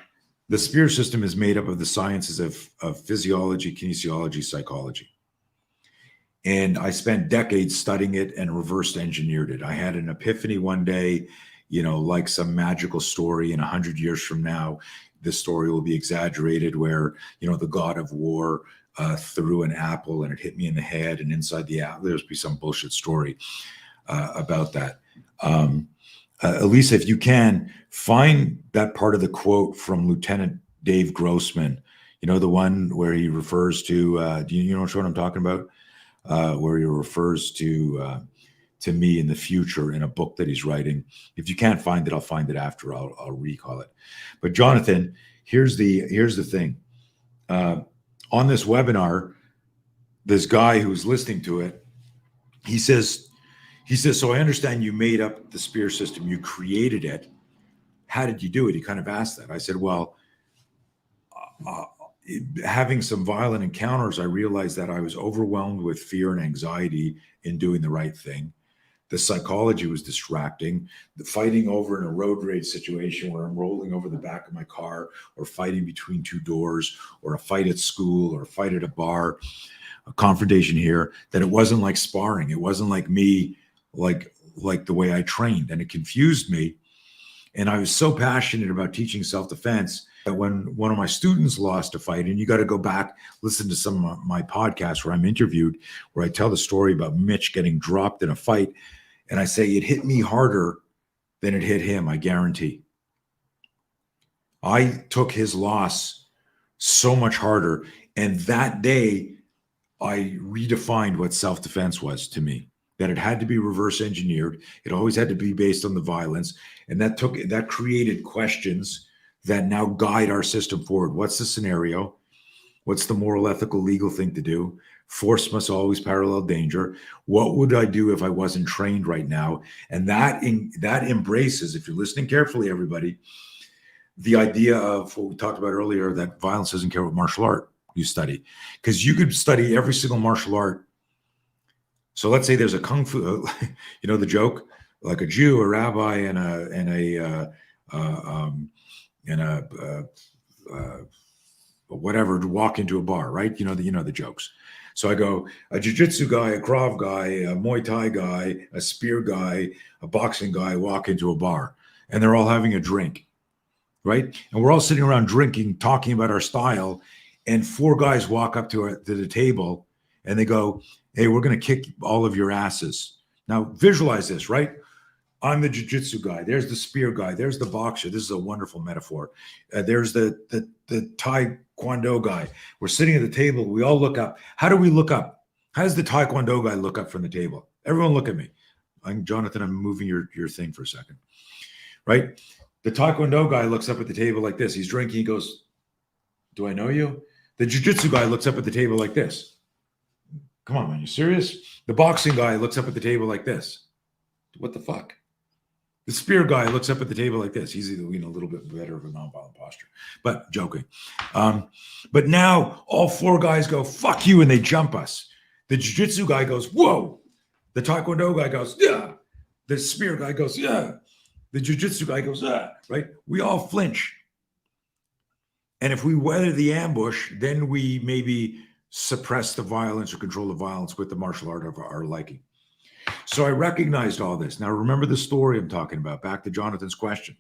the Spear system is made up of the sciences of physiology, kinesiology, psychology. And I spent decades studying it and reverse engineered it. I had an epiphany one day, like some magical story. And 100 years from now, the story will be exaggerated where, the god of war threw an apple and it hit me in the head. And inside the apple, there'll be some bullshit story about that. Elisa, if you can, find that part of the quote from Lieutenant Dave Grossman, the one where he refers to, do you know what I'm talking about? Where he refers to me in the future in a book that he's writing. If you can't find it, I'll find it after. I'll recall it. But Jonathan, here's the thing. On this webinar, this guy who's listening to it, he says, so I understand you made up the Spear system, you created it. How did you do it? He kind of asked that. I said, well, having some violent encounters, I realized that I was overwhelmed with fear and anxiety in doing the right thing. The psychology was distracting. The fighting over in a road rage situation where I'm rolling over the back of my car, or fighting between 2 doors, or a fight at school, or a fight at a bar, a confrontation here, that it wasn't like sparring. It wasn't like me, like the way I trained. And it confused me. And I was so passionate about teaching self-defense that when one of my students lost a fight, and you got to go back, listen to some of my podcasts where I'm interviewed, where I tell the story about Mitch getting dropped in a fight. And I say, it hit me harder than it hit him, I guarantee. I took his loss so much harder. And that day, I redefined what self-defense was to me, that it had to be reverse engineered. It always had to be based on the violence. And that created questions that now guide our system forward. What's the scenario? What's the moral, ethical, legal thing to do? Force must always parallel danger. What would I do if I wasn't trained right now? And that embraces, if you're listening carefully, everybody, the idea of what we talked about earlier, that violence doesn't care what martial art you study. Because you could study every single martial art. So let's say there's a kung fu, the joke, like a Jew, a rabbi, and whatever, to walk into a bar, right? You know the jokes. So I go, a jiu-jitsu guy, a Krav guy, a Muay Thai guy, a spear guy, a boxing guy walk into a bar, and they're all having a drink, right? And we're all sitting around drinking, talking about our style, and 4 guys walk up to the table, and they go, hey, we're going to kick all of your asses. Now visualize this, right? I'm the jiu-jitsu guy. There's the spear guy. There's the boxer. This is a wonderful metaphor. There's the Taekwondo guy. We're sitting at the table. We all look up. How do we look up? How does the Taekwondo guy look up from the table? Everyone look at me. Jonathan, I'm moving your thing for a second, right? The Taekwondo guy looks up at the table like this. He's drinking. He goes, do I know you? The jiu-jitsu guy looks up at the table like this. Come on, man, you serious? The boxing guy looks up at the table like this. What the fuck? The spear guy looks up at the table like this. He's a little bit better of a nonviolent posture, but joking. But now all 4 guys go, fuck you, and they jump us. The jiu-jitsu guy goes, whoa. The Taekwondo guy goes, yeah. The spear guy goes, yeah. The jiu-jitsu guy goes, yeah, right? We all flinch. And if we weather the ambush, then we maybe suppress the violence or control the violence with the martial art of our liking. So I recognized all this. Now remember the story I'm talking about. Back to Jonathan's question.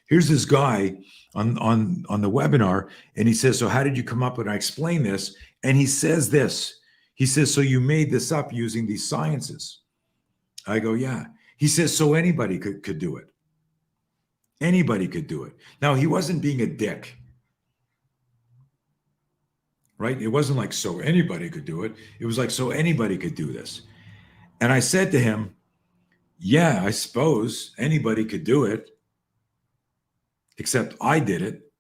Here's this guy on the webinar, and he says, so how did you come up with it? I explain this, and he says this. He says, so you made this up using these sciences. I go, yeah. He says, so anybody could do it. Anybody could do it. Now, he wasn't being a dick, right? It wasn't like, so anybody could do it. It was like, so anybody could do this. And I said to him, yeah, I suppose anybody could do it, except I did it.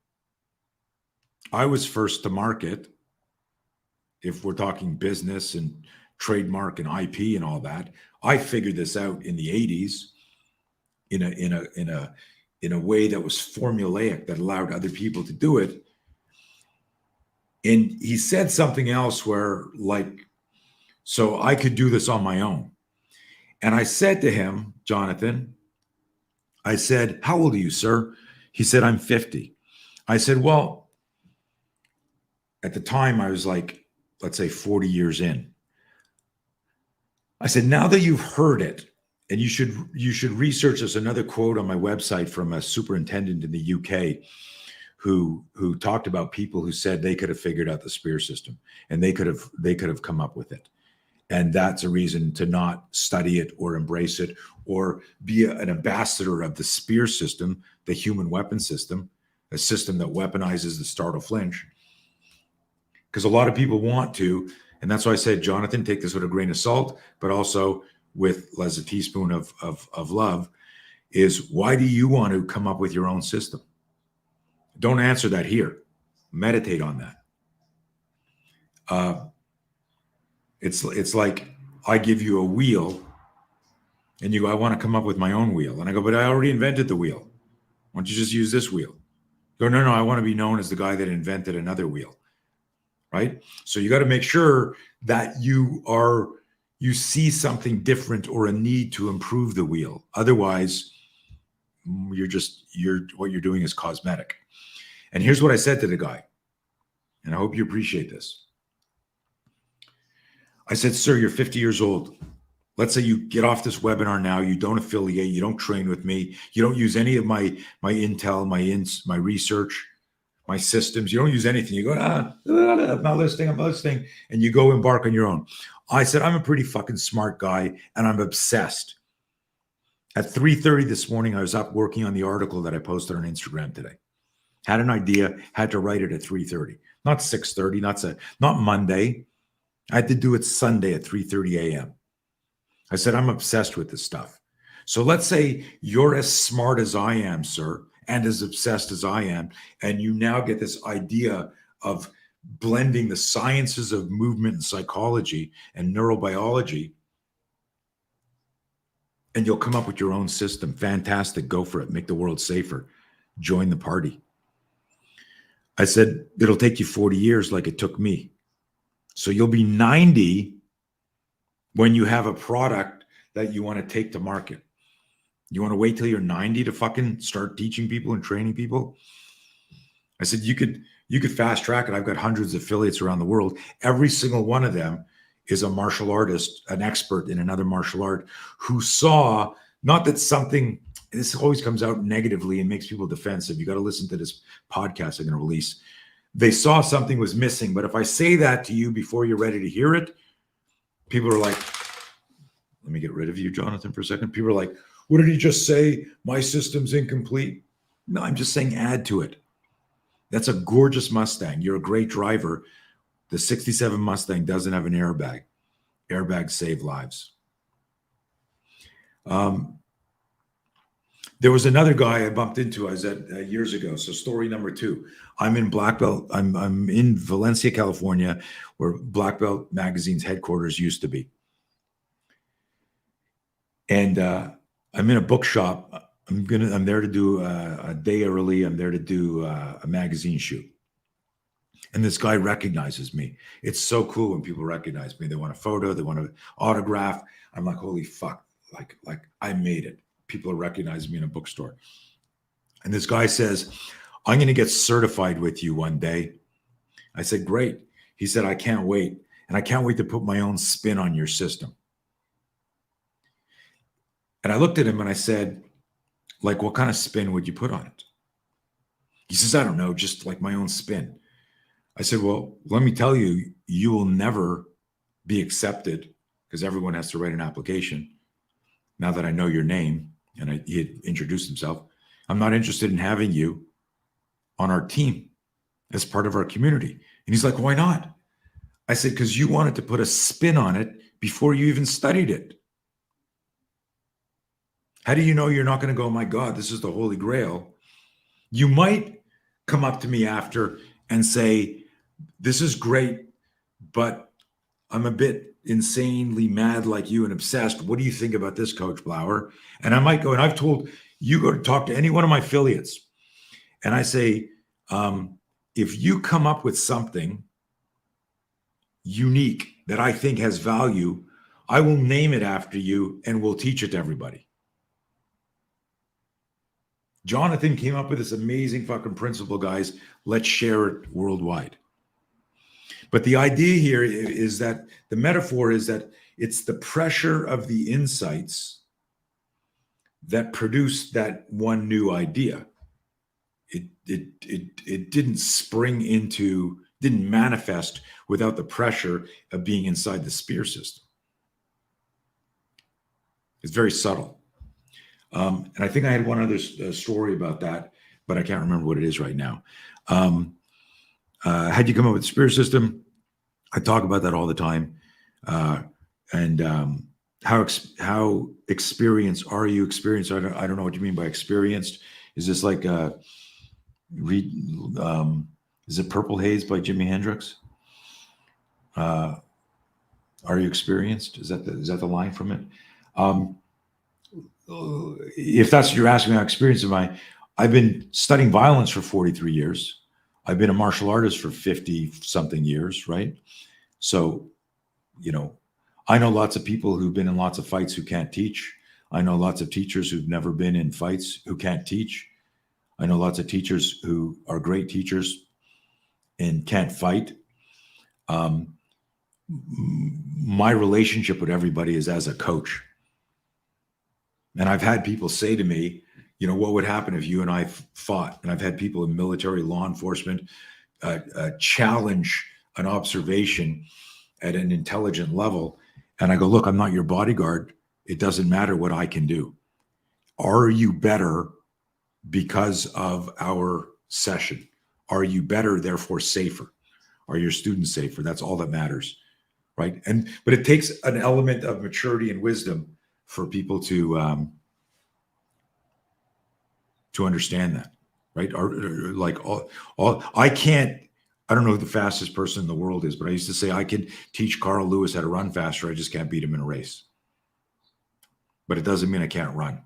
I was first to market. If we're talking business and trademark and IP and all that, I figured this out in the 80s in a way that was formulaic, that allowed other people to do it. And he said something else where, like, so I could do this on my own. And I said to him, Jonathan, I said, how old are you, sir? He said, I'm 50. I said, well, at the time I was like, let's say 40 years in. I said, now that you've heard it, and you should research this. Another quote on my website from a superintendent in the UK who talked about people who said they could have figured out the spear system and they could have come up with it. And that's a reason to not study it or embrace it or be an ambassador of the spear system, the human weapon system, a system that weaponizes the startle flinch. Because a lot of people want to, and that's why I said, Jonathan, take this with a grain of salt, but also with less a teaspoon of love, is why do you want to come up with your own system? Don't answer that here. Meditate on that. It's like I give you a wheel and you go, I want to come up with my own wheel. And I go, but I already invented the wheel. Why don't you just use this wheel? Go, no, I want to be known as the guy that invented another wheel. Right? So you got to make sure that you see something different or a need to improve the wheel. Otherwise, what you're doing is cosmetic. And here's what I said to the guy, and I hope you appreciate this. I said, sir, you're 50 years old. Let's say you get off this webinar now. You don't affiliate. You don't train with me. You don't use any of my intel, my research, my systems. You don't use anything. You go, I'm not listening. And you go embark on your own. I said, I'm a pretty fucking smart guy and I'm obsessed. At 3:30 this morning, I was up working on the article that I posted on Instagram today. Had an idea, had to write it at 3:30, not 6:30, not Monday. I had to do it Sunday at 3:30 a.m. I said, I'm obsessed with this stuff. So let's say you're as smart as I am, sir, and as obsessed as I am, and you now get this idea of blending the sciences of movement and psychology and neurobiology, and you'll come up with your own system. Fantastic. Go for it. Make the world safer. Join the party. I said, it'll take you 40 years like it took me. So you'll be 90 when you have a product that you want to take to market. You want to wait till you're 90 to fucking start teaching people and training people? I said, you could fast track it. I've got hundreds of affiliates around the world. Every single one of them is a martial artist, an expert in another martial art, who saw, not that something, this always comes out negatively and makes people defensive. You got to listen to this podcast I'm going to release. They saw something was missing. But if I say that to you before you're ready to hear it, people are like, let me get rid of you, Jonathan, for a second. People are like, what did he just say? My system's incomplete. No, I'm just saying add to it. That's a gorgeous Mustang. You're a great driver. The 67 Mustang doesn't have an airbag. Airbags save lives. There was another guy I bumped into. I was at years ago. So story number 2. I'm in Black Belt. I'm in Valencia, California, where Black Belt Magazine's headquarters used to be. And I'm in a bookshop. I'm there to do a day early. I'm there to do a magazine shoot. And this guy recognizes me. It's so cool when people recognize me. They want a photo. They want an autograph. I'm like, holy fuck. Like I made it. People are recognizing me in a bookstore. And this guy says, I'm going to get certified with you one day. I said, great. He said, I can't wait. And I can't wait to put my own spin on your system. And I looked at him and I said, like, what kind of spin would you put on it? He says, I don't know, just like my own spin. I said, well, let me tell you, you will never be accepted because everyone has to write an application. Now that I know your name, and he had introduced himself, I'm not interested in having you on our team as part of our community. And he's like, why not? I said, because you wanted to put a spin on it before you even studied it. How do you know you're not going to go, oh my God, this is the Holy Grail? You might come up to me after and say, this is great, but I'm a bit insanely mad like you and obsessed. What do you think about this, Coach Blauer? And I might go, and I've told you, go to talk to any one of my affiliates. And I say, if you come up with something unique that I think has value, I will name it after you and we'll teach it to everybody. Jonathan came up with this amazing fucking principle, guys. Let's share it worldwide. But the idea here is that the metaphor is that it's the pressure of the insights that produced that one new idea. It didn't spring into, didn't manifest without the pressure of being inside the spear system. It's very subtle. And I think I had one other story about that, but I can't remember what it is right now. How'd you come up with the spear system? I talk about that all the time. And how experienced are you? Experienced? I don't know what you mean by experienced. Is this like is it Purple Haze by Jimi Hendrix? Are you experienced? Is that the line from it? If that's what you're asking, how experienced am I? I've been studying violence for 43 years. I've been a martial artist for 50 something years, right? So, I know lots of people who've been in lots of fights who can't teach. I know lots of teachers who've never been in fights who can't teach. I know lots of teachers who are great teachers and can't fight. My relationship with everybody is as a coach. And I've had people say to me, what would happen if you and I fought? And I've had people in military, law enforcement, challenge an observation at an intelligent level. And I go, look, I'm not your bodyguard. It doesn't matter what I can do. Are you better because of our session? Are you better, therefore safer? Are your students safer? That's all that matters, right? But it takes an element of maturity and wisdom for people to understand that, right? I don't know who the fastest person in the world is, but I used to say I could teach Carl Lewis how to run faster. I just can't beat him in a race. But it doesn't mean I can't run,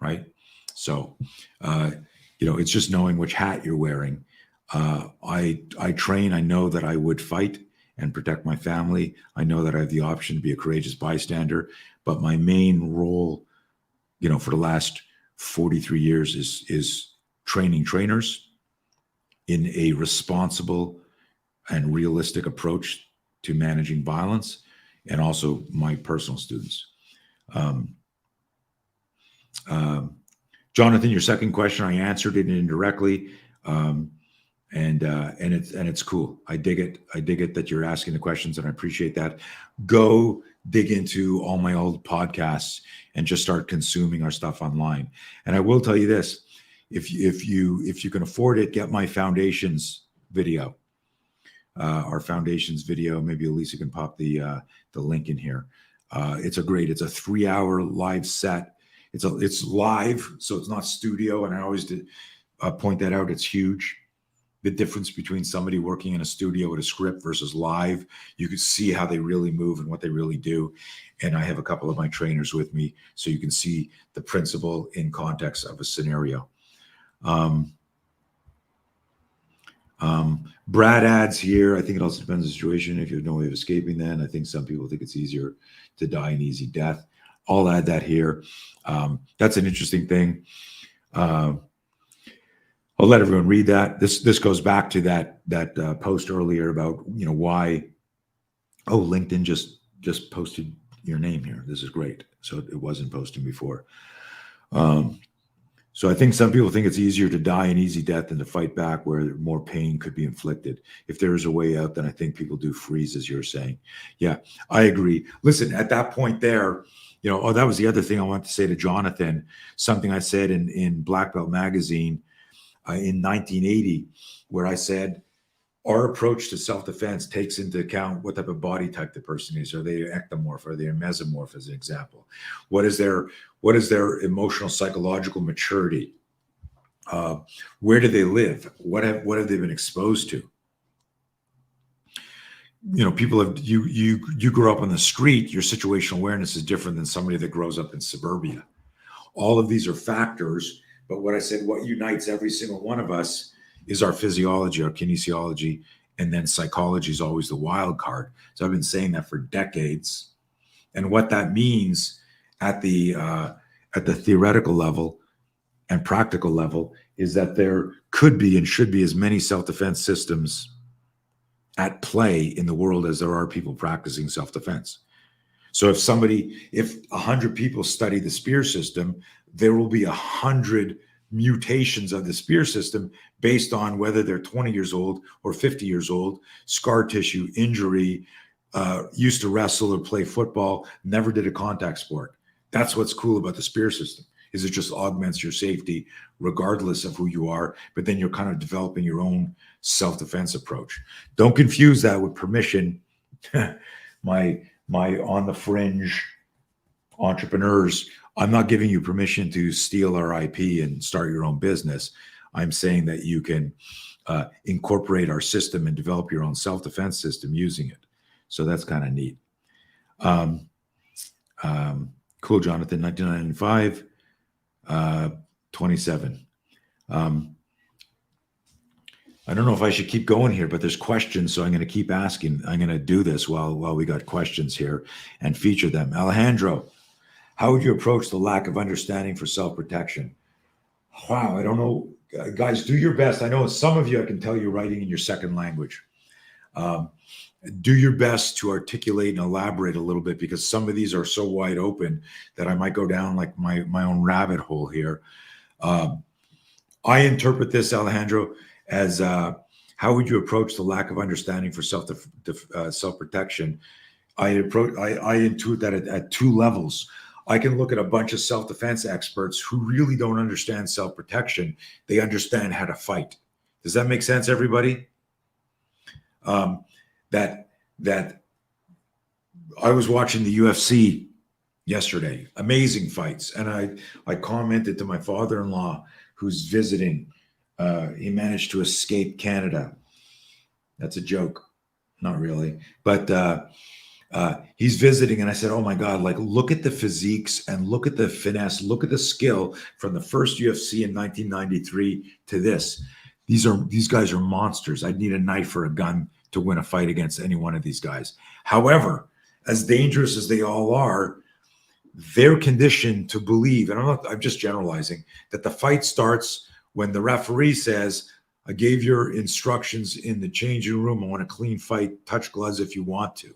right? So, it's just knowing which hat you're wearing. I train. I know that I would fight and protect my family. I know that I have the option to be a courageous bystander. But my main role, for the last 43 years is training trainers in a responsible and realistic approach to managing violence, and also my personal students. Jonathan, your second question, I answered it indirectly, and it's cool. I dig it that you're asking the questions, and I appreciate that. Go dig into all my old podcasts and just start consuming our stuff online. And I will tell you this: if you can afford it, get my foundations video. Our foundations video. Maybe Elisa can pop the link in here. It's a 3-hour live set. It's live, so it's not studio. And I always point that out. It's huge. The difference between somebody working in a studio with a script versus live. You can see how they really move and what they really do. And I have a couple of my trainers with me, so you can see the principle in context of a scenario. Brad adds here, I think it also depends on the situation. If you have no way of escaping, then I think some people think it's easier to die an easy death. I'll add that here. That's an interesting thing. I'll I'll let everyone read that. This goes back to that post earlier about, you know, why. Oh, LinkedIn just posted your name here. This is great. So it wasn't posting before. So I think some people think it's easier to die an easy death than to fight back where more pain could be inflicted. If there is a way out, then I think people do freeze, as you're saying. Yeah, I agree. Listen, at that point there, you know, oh, that was the other thing I wanted to say to Jonathan, something I said in Black Belt Magazine in 1980, where I said, our approach to self-defense takes into account what type of body type the person is. Are they ectomorph? Are they a mesomorph, as an example? What is their emotional, psychological maturity? Where do they live? What have they been exposed to? You know, people have you grow up on the street. Your situational awareness is different than somebody that grows up in suburbia. All of these are factors, but what I said, what unites every single one of us is our physiology, our kinesiology, and then psychology is always the wild card. So I've been saying that for decades. And what that means at the theoretical level and practical level is that there could be and should be as many self-defense systems at play in the world as there are people practicing self-defense. So if 100 people study the spear system, there will be 100 mutations of the spear system based on whether they're 20 years old or 50 years old, scar tissue, injury, used to wrestle or play football, never did a contact sport. That's what's cool about the spear system, is it just augments your safety regardless of who you are, but then you're kind of developing your own self-defense approach. Don't confuse that with permission. my on the fringe entrepreneurs, I'm not giving you permission to steal our IP and start your own business. I'm saying that you can incorporate our system and develop your own self-defense system using it. So that's kind of neat. Cool, Jonathan. 1995, 27. I don't know if I should keep going here, but there's questions, so I'm going to keep asking. I'm going to do this while we got questions here and feature them. Alejandro, how would you approach the lack of understanding for self-protection? Wow, I don't know. Guys, do your best. I know some of you, I can tell you're writing in your second language. Do your best to articulate and elaborate a little bit, because some of these are so wide open that I might go down like my own rabbit hole here. I interpret this, Alejandro, as how would you approach the lack of understanding for self-protection? I intuit that at two levels. I can look at a bunch of self-defense experts who really don't understand self-protection. They understand how to fight. Does that make sense, everybody? That I was watching the UFC yesterday, amazing fights. And I commented to my father-in-law who's visiting. He managed to escape Canada. That's a joke. Not really. But he's visiting, and I said, oh my God, like, look at the physiques and look at the finesse, look at the skill from the first UFC in 1993 to this. These guys are monsters. I'd need a knife or a gun to win a fight against any one of these guys. However, as dangerous as they all are, they're conditioned to believe, and I'm just generalizing, that the fight starts when the referee says, I gave your instructions in the changing room. I want a clean fight. Touch gloves if you want to.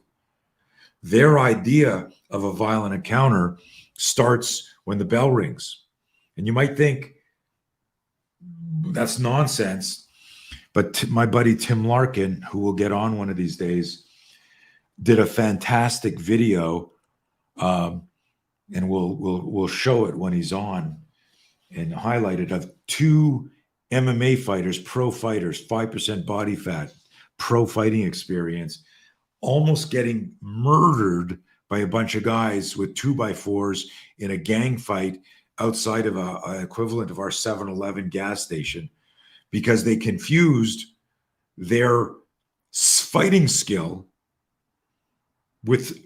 Their idea of a violent encounter starts when the bell rings. And you might think that's nonsense, but my buddy Tim Larkin, who will get on one of these days, did a fantastic video, and we'll show it when he's on, and highlight it, of two MMA fighters, pro fighters, 5% body fat, pro fighting experience, almost getting murdered by a bunch of guys with 2x4s in a gang fight outside of an equivalent of our 7-Eleven gas station, because they confused their fighting skill with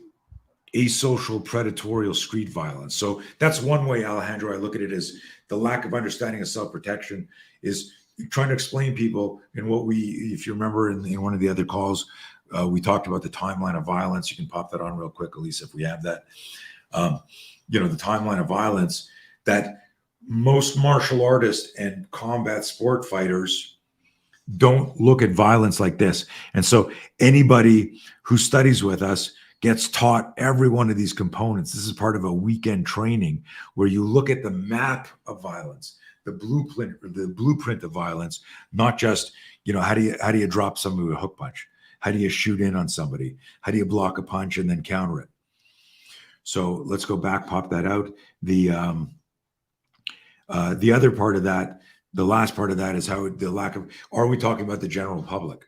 asocial, predatorial street violence. So that's one way, Alejandro, I look at it, as the lack of understanding of self-protection is trying to explain people. And what if you remember in one of the other calls, we talked about the timeline of violence. You can pop that on real quick, Elisa, if we have that. The timeline of violence, that most martial artists and combat sport fighters don't look at violence like this. And so anybody who studies with us gets taught every one of these components. This is part of a weekend training where you look at the map of violence, the blueprint of violence, not just, how do you drop somebody with a hook punch? How do you shoot in on somebody? How do you block a punch and then counter it? So let's go back, pop that out. The other part of that, the last part of that is how the lack of, are we talking about the general public?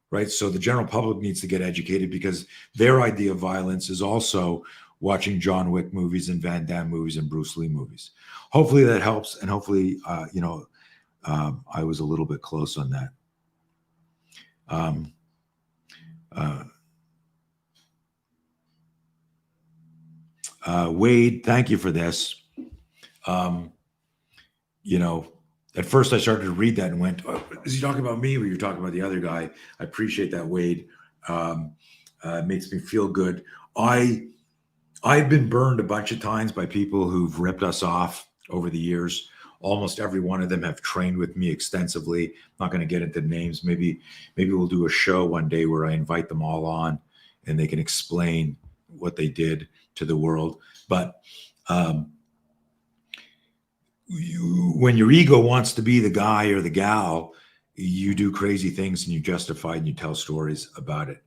Right? So the general public needs to get educated because their idea of violence is also watching John Wick movies and Van Damme movies and Bruce Lee movies. Hopefully that helps. And hopefully, I was a little bit close on that. Wade, thank you for this. At first I started to read that and went, oh, is he talking about me or you're talking about the other guy? I appreciate that, Wade. It makes me feel good. I've been burned a bunch of times by people who've ripped us off over the years. Almost every one of them have trained with me extensively. I'm not going to get into names. Maybe we'll do a show one day where I invite them all on and they can explain what they did to the world. But when your ego wants to be the guy or the gal, you do crazy things and you justify and you tell stories about it.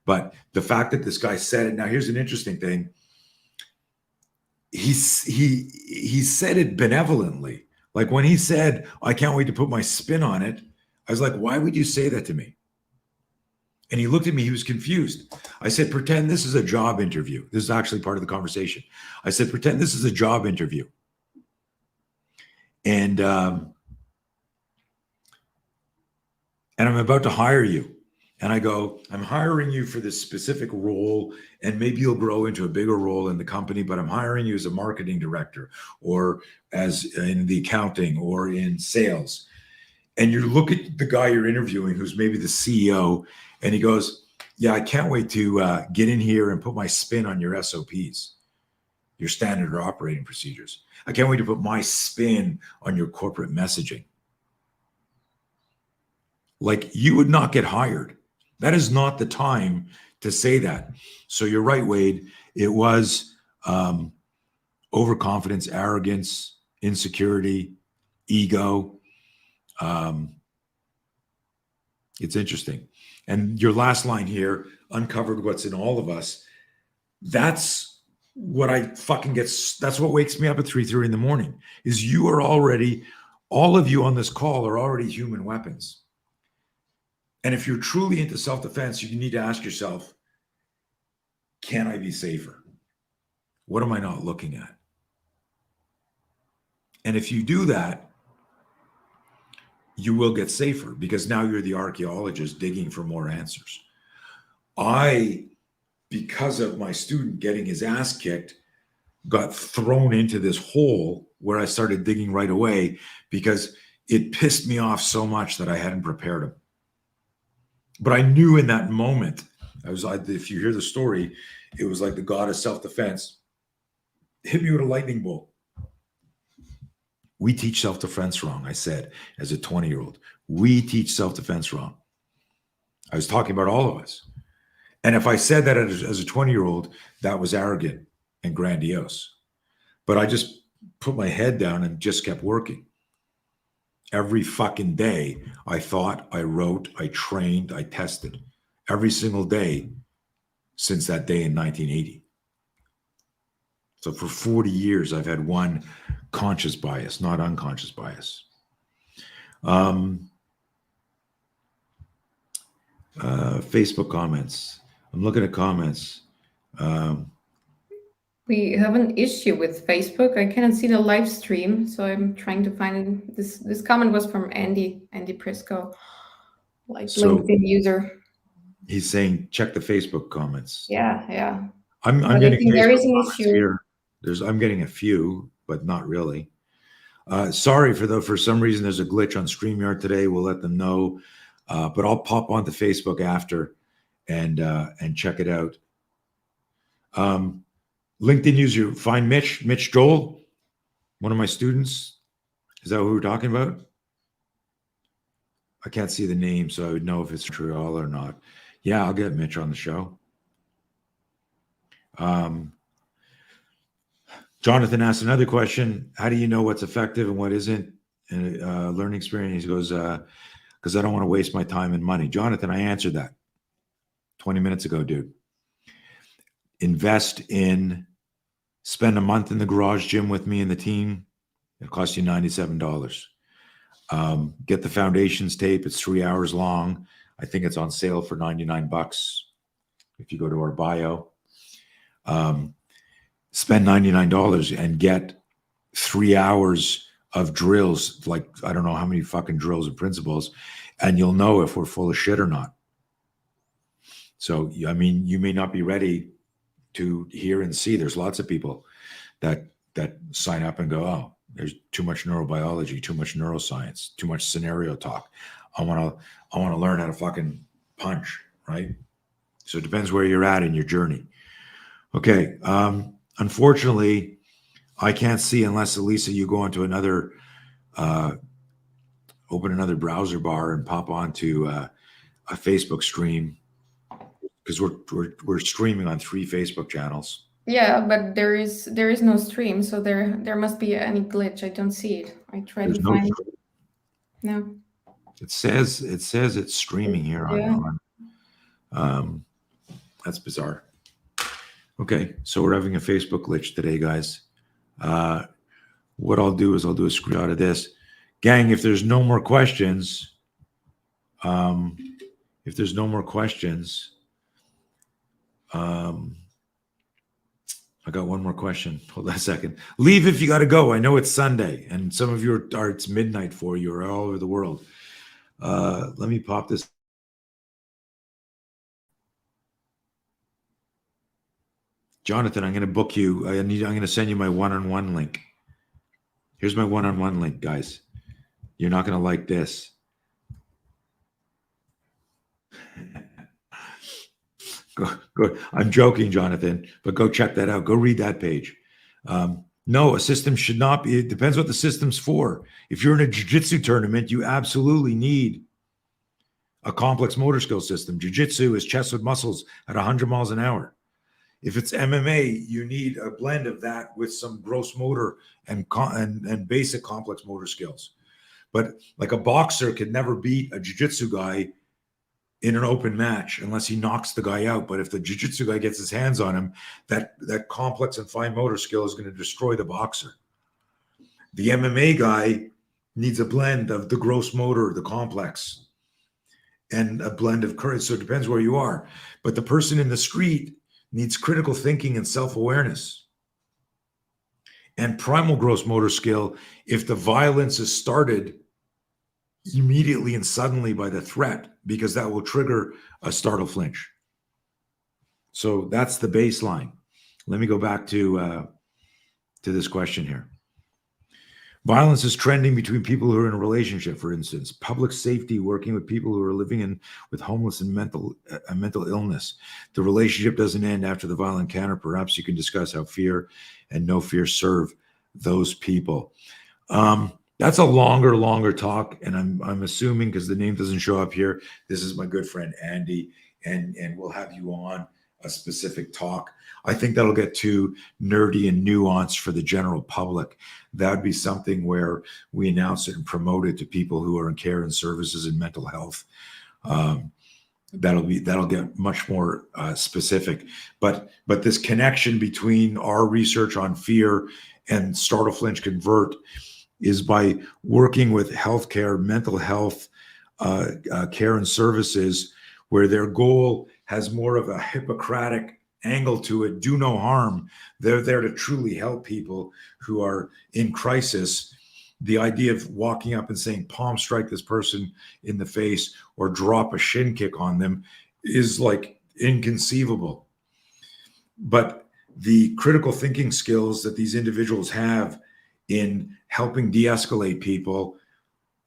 But the fact that this guy said it, now here's an interesting thing. He said it benevolently. Like when he said, I can't wait to put my spin on it, I was like, why would you say that to me? And he looked at me, he was confused. I said, pretend this is a job interview. This is actually part of the conversation. I said, pretend this is a job interview. And I'm about to hire you. And I go, I'm hiring you for this specific role, and maybe you'll grow into a bigger role in the company, but I'm hiring you as a marketing director or as in the accounting or in sales. And you look at the guy you're interviewing, who's maybe the CEO, and he goes, yeah, I can't wait to get in here and put my spin on your SOPs, your standard operating procedures. I can't wait to put my spin on your corporate messaging. Like, you would not get hired. That is not the time to say that. So you're right, Wade. It was overconfidence, arrogance, insecurity, ego. It's interesting. And your last line here, uncovered what's in all of us. That's what I fucking that's what wakes me up at 3:30 in the morning, is you are already, all of you on this call are already human weapons. And if you're truly into self-defense, you need to ask yourself, can I be safer? What am I not looking at? And if you do that, you will get safer, because now you're the archaeologist digging for more answers. Because of my student getting his ass kicked, got thrown into this hole where I started digging right away, because it pissed me off so much that I hadn't prepared him. But I knew in that moment, if you hear the story, it was like the god of self-defense hit me with a lightning bolt. We teach self-defense wrong, I said, as a 20-year-old. We teach self-defense wrong. I was talking about all of us. And if I said that as a 20-year-old, that was arrogant and grandiose. But I just put my head down and just kept working. Every fucking day, I thought, I wrote, I trained, I tested. Every single day since that day in 1980. So for 40 years, I've had one conscious bias, not unconscious bias. Facebook comments. I'm looking at comments. We have an issue with Facebook. I cannot see the live stream, so I'm trying to find it. This comment was from Andy Prisco, like LinkedIn user. He's saying check the Facebook comments. Yeah. I'm getting there is Facebook an comments issue here. I'm getting a few, but not really. Sorry for some reason there's a glitch on StreamYard today. We'll let them know, but I'll pop onto Facebook after and check it out. LinkedIn user, find Mitch Joel. One of my students, is that who we're talking about? I can't see the name, so I would know if it's Montreal or not. Yeah, I'll get Mitch on the show. Jonathan asked another question. How do you know what's effective and what isn't? And learning experience. He goes, because I don't want to waste my time and money. Jonathan, I answered that 20 minutes ago, dude. Spend a month in the garage gym with me and the team. It costs you $97. Get the foundations tape. It's 3 hours long. I think it's on sale for $99 if you go to our bio. Spend $99 and get 3 hours of drills, like I don't know how many fucking drills and principles, and you'll know if we're full of shit or not. So, I mean, you may not be ready to hear and see. There's lots of people that sign up and go, oh, there's too much neurobiology, too much neuroscience, too much scenario talk. I want to learn how to fucking punch, right? So it depends where you're at in your journey. Okay. Unfortunately, I can't see unless, Elisa, you go onto another, open another browser bar and pop onto a Facebook stream, because we're streaming on 3 Facebook channels. Yeah, but there is no stream, so there must be any glitch. I don't see it. I tried There's to no find stream. No. It says it's streaming here Yeah. That's bizarre. Okay, so we're having a Facebook glitch today, guys. What I'll do is I'll do a screenshot of this. Gang, if there's no more questions, I got one more question. Hold on a second. Leave if you got to go. I know it's Sunday, and some of you it's midnight for you, or all over the world. Let me pop this. Jonathan, I'm going to book you. I'm going to send you my one-on-one link. Here's my one-on-one link, guys. You're not going to like this. Go. I'm joking, Jonathan, but go check that out. Go read that page. No, a system should not be. It depends what the system's for. If you're in a jiu-jitsu tournament, you absolutely need a complex motor skill system. Jiu-jitsu is chest with muscles at 100 miles an hour. If it's MMA, you need a blend of that with some gross motor and basic complex motor skills. But like a boxer could never beat a jiu-jitsu guy in an open match unless he knocks the guy out. But if the jiu-jitsu guy gets his hands on him, that complex and fine motor skill is going to destroy the boxer. The MMA guy needs a blend of the gross motor, the complex, and a blend of courage. So it depends where you are. But the person in the street needs critical thinking and self-awareness and primal gross motor skill if the violence is started immediately and suddenly by the threat, because that will trigger a startle flinch. So that's the baseline. Let me go back to this question here. Violence is trending between people who are in a relationship, for instance. Public safety, working with people who are living with homeless and mental illness. The relationship doesn't end after the violent encounter. Perhaps you can discuss how fear and no fear serve those people. That's a longer talk, and I'm assuming, because the name doesn't show up here, this is my good friend Andy, and we'll have you on a specific talk. I think that'll get too nerdy and nuanced for the general public. That would be something where we announce it and promote it to people who are in care and services and mental health. That'll get much more specific. But this connection between our research on fear and startle flinch convert is by working with healthcare, mental health, care and services, where their goal has more of a Hippocratic angle to it. Do no harm. They're there to truly help people who are in crisis. The idea of walking up and saying, palm strike this person in the face or drop a shin kick on them is like inconceivable. But the critical thinking skills that these individuals have in helping de-escalate people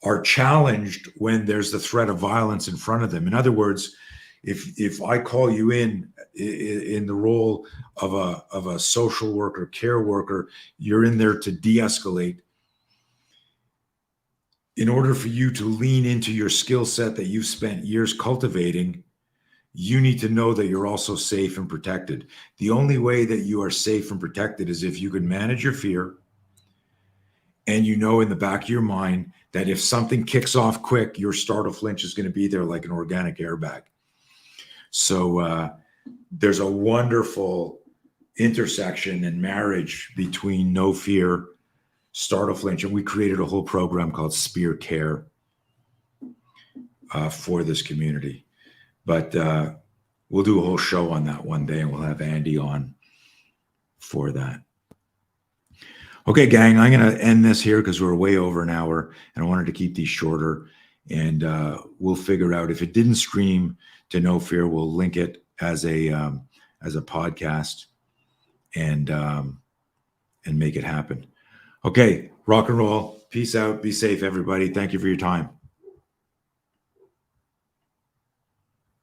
are challenged when there's the threat of violence in front of them. In other words, if I call you in the role of a social worker, care worker, you're in there to de-escalate. In order for you to lean into your skill set that you've spent years cultivating, you need to know that you're also safe and protected. The only way that you are safe and protected is if you can manage your fear, and you know in the back of your mind that if something kicks off quick, your startle flinch is going to be there like an organic airbag. So there's a wonderful intersection and marriage between no fear, startle flinch, and we created a whole program called Spear Care for this community. But we'll do a whole show on that one day, and we'll have Andy on for that. Okay, gang, I'm going to end this here because we're way over an hour, and I wanted to keep these shorter. And we'll figure out if it didn't stream to No Fear, we'll link it as a podcast and make it happen. Okay, rock and roll. Peace out. Be safe, everybody. Thank you for your time.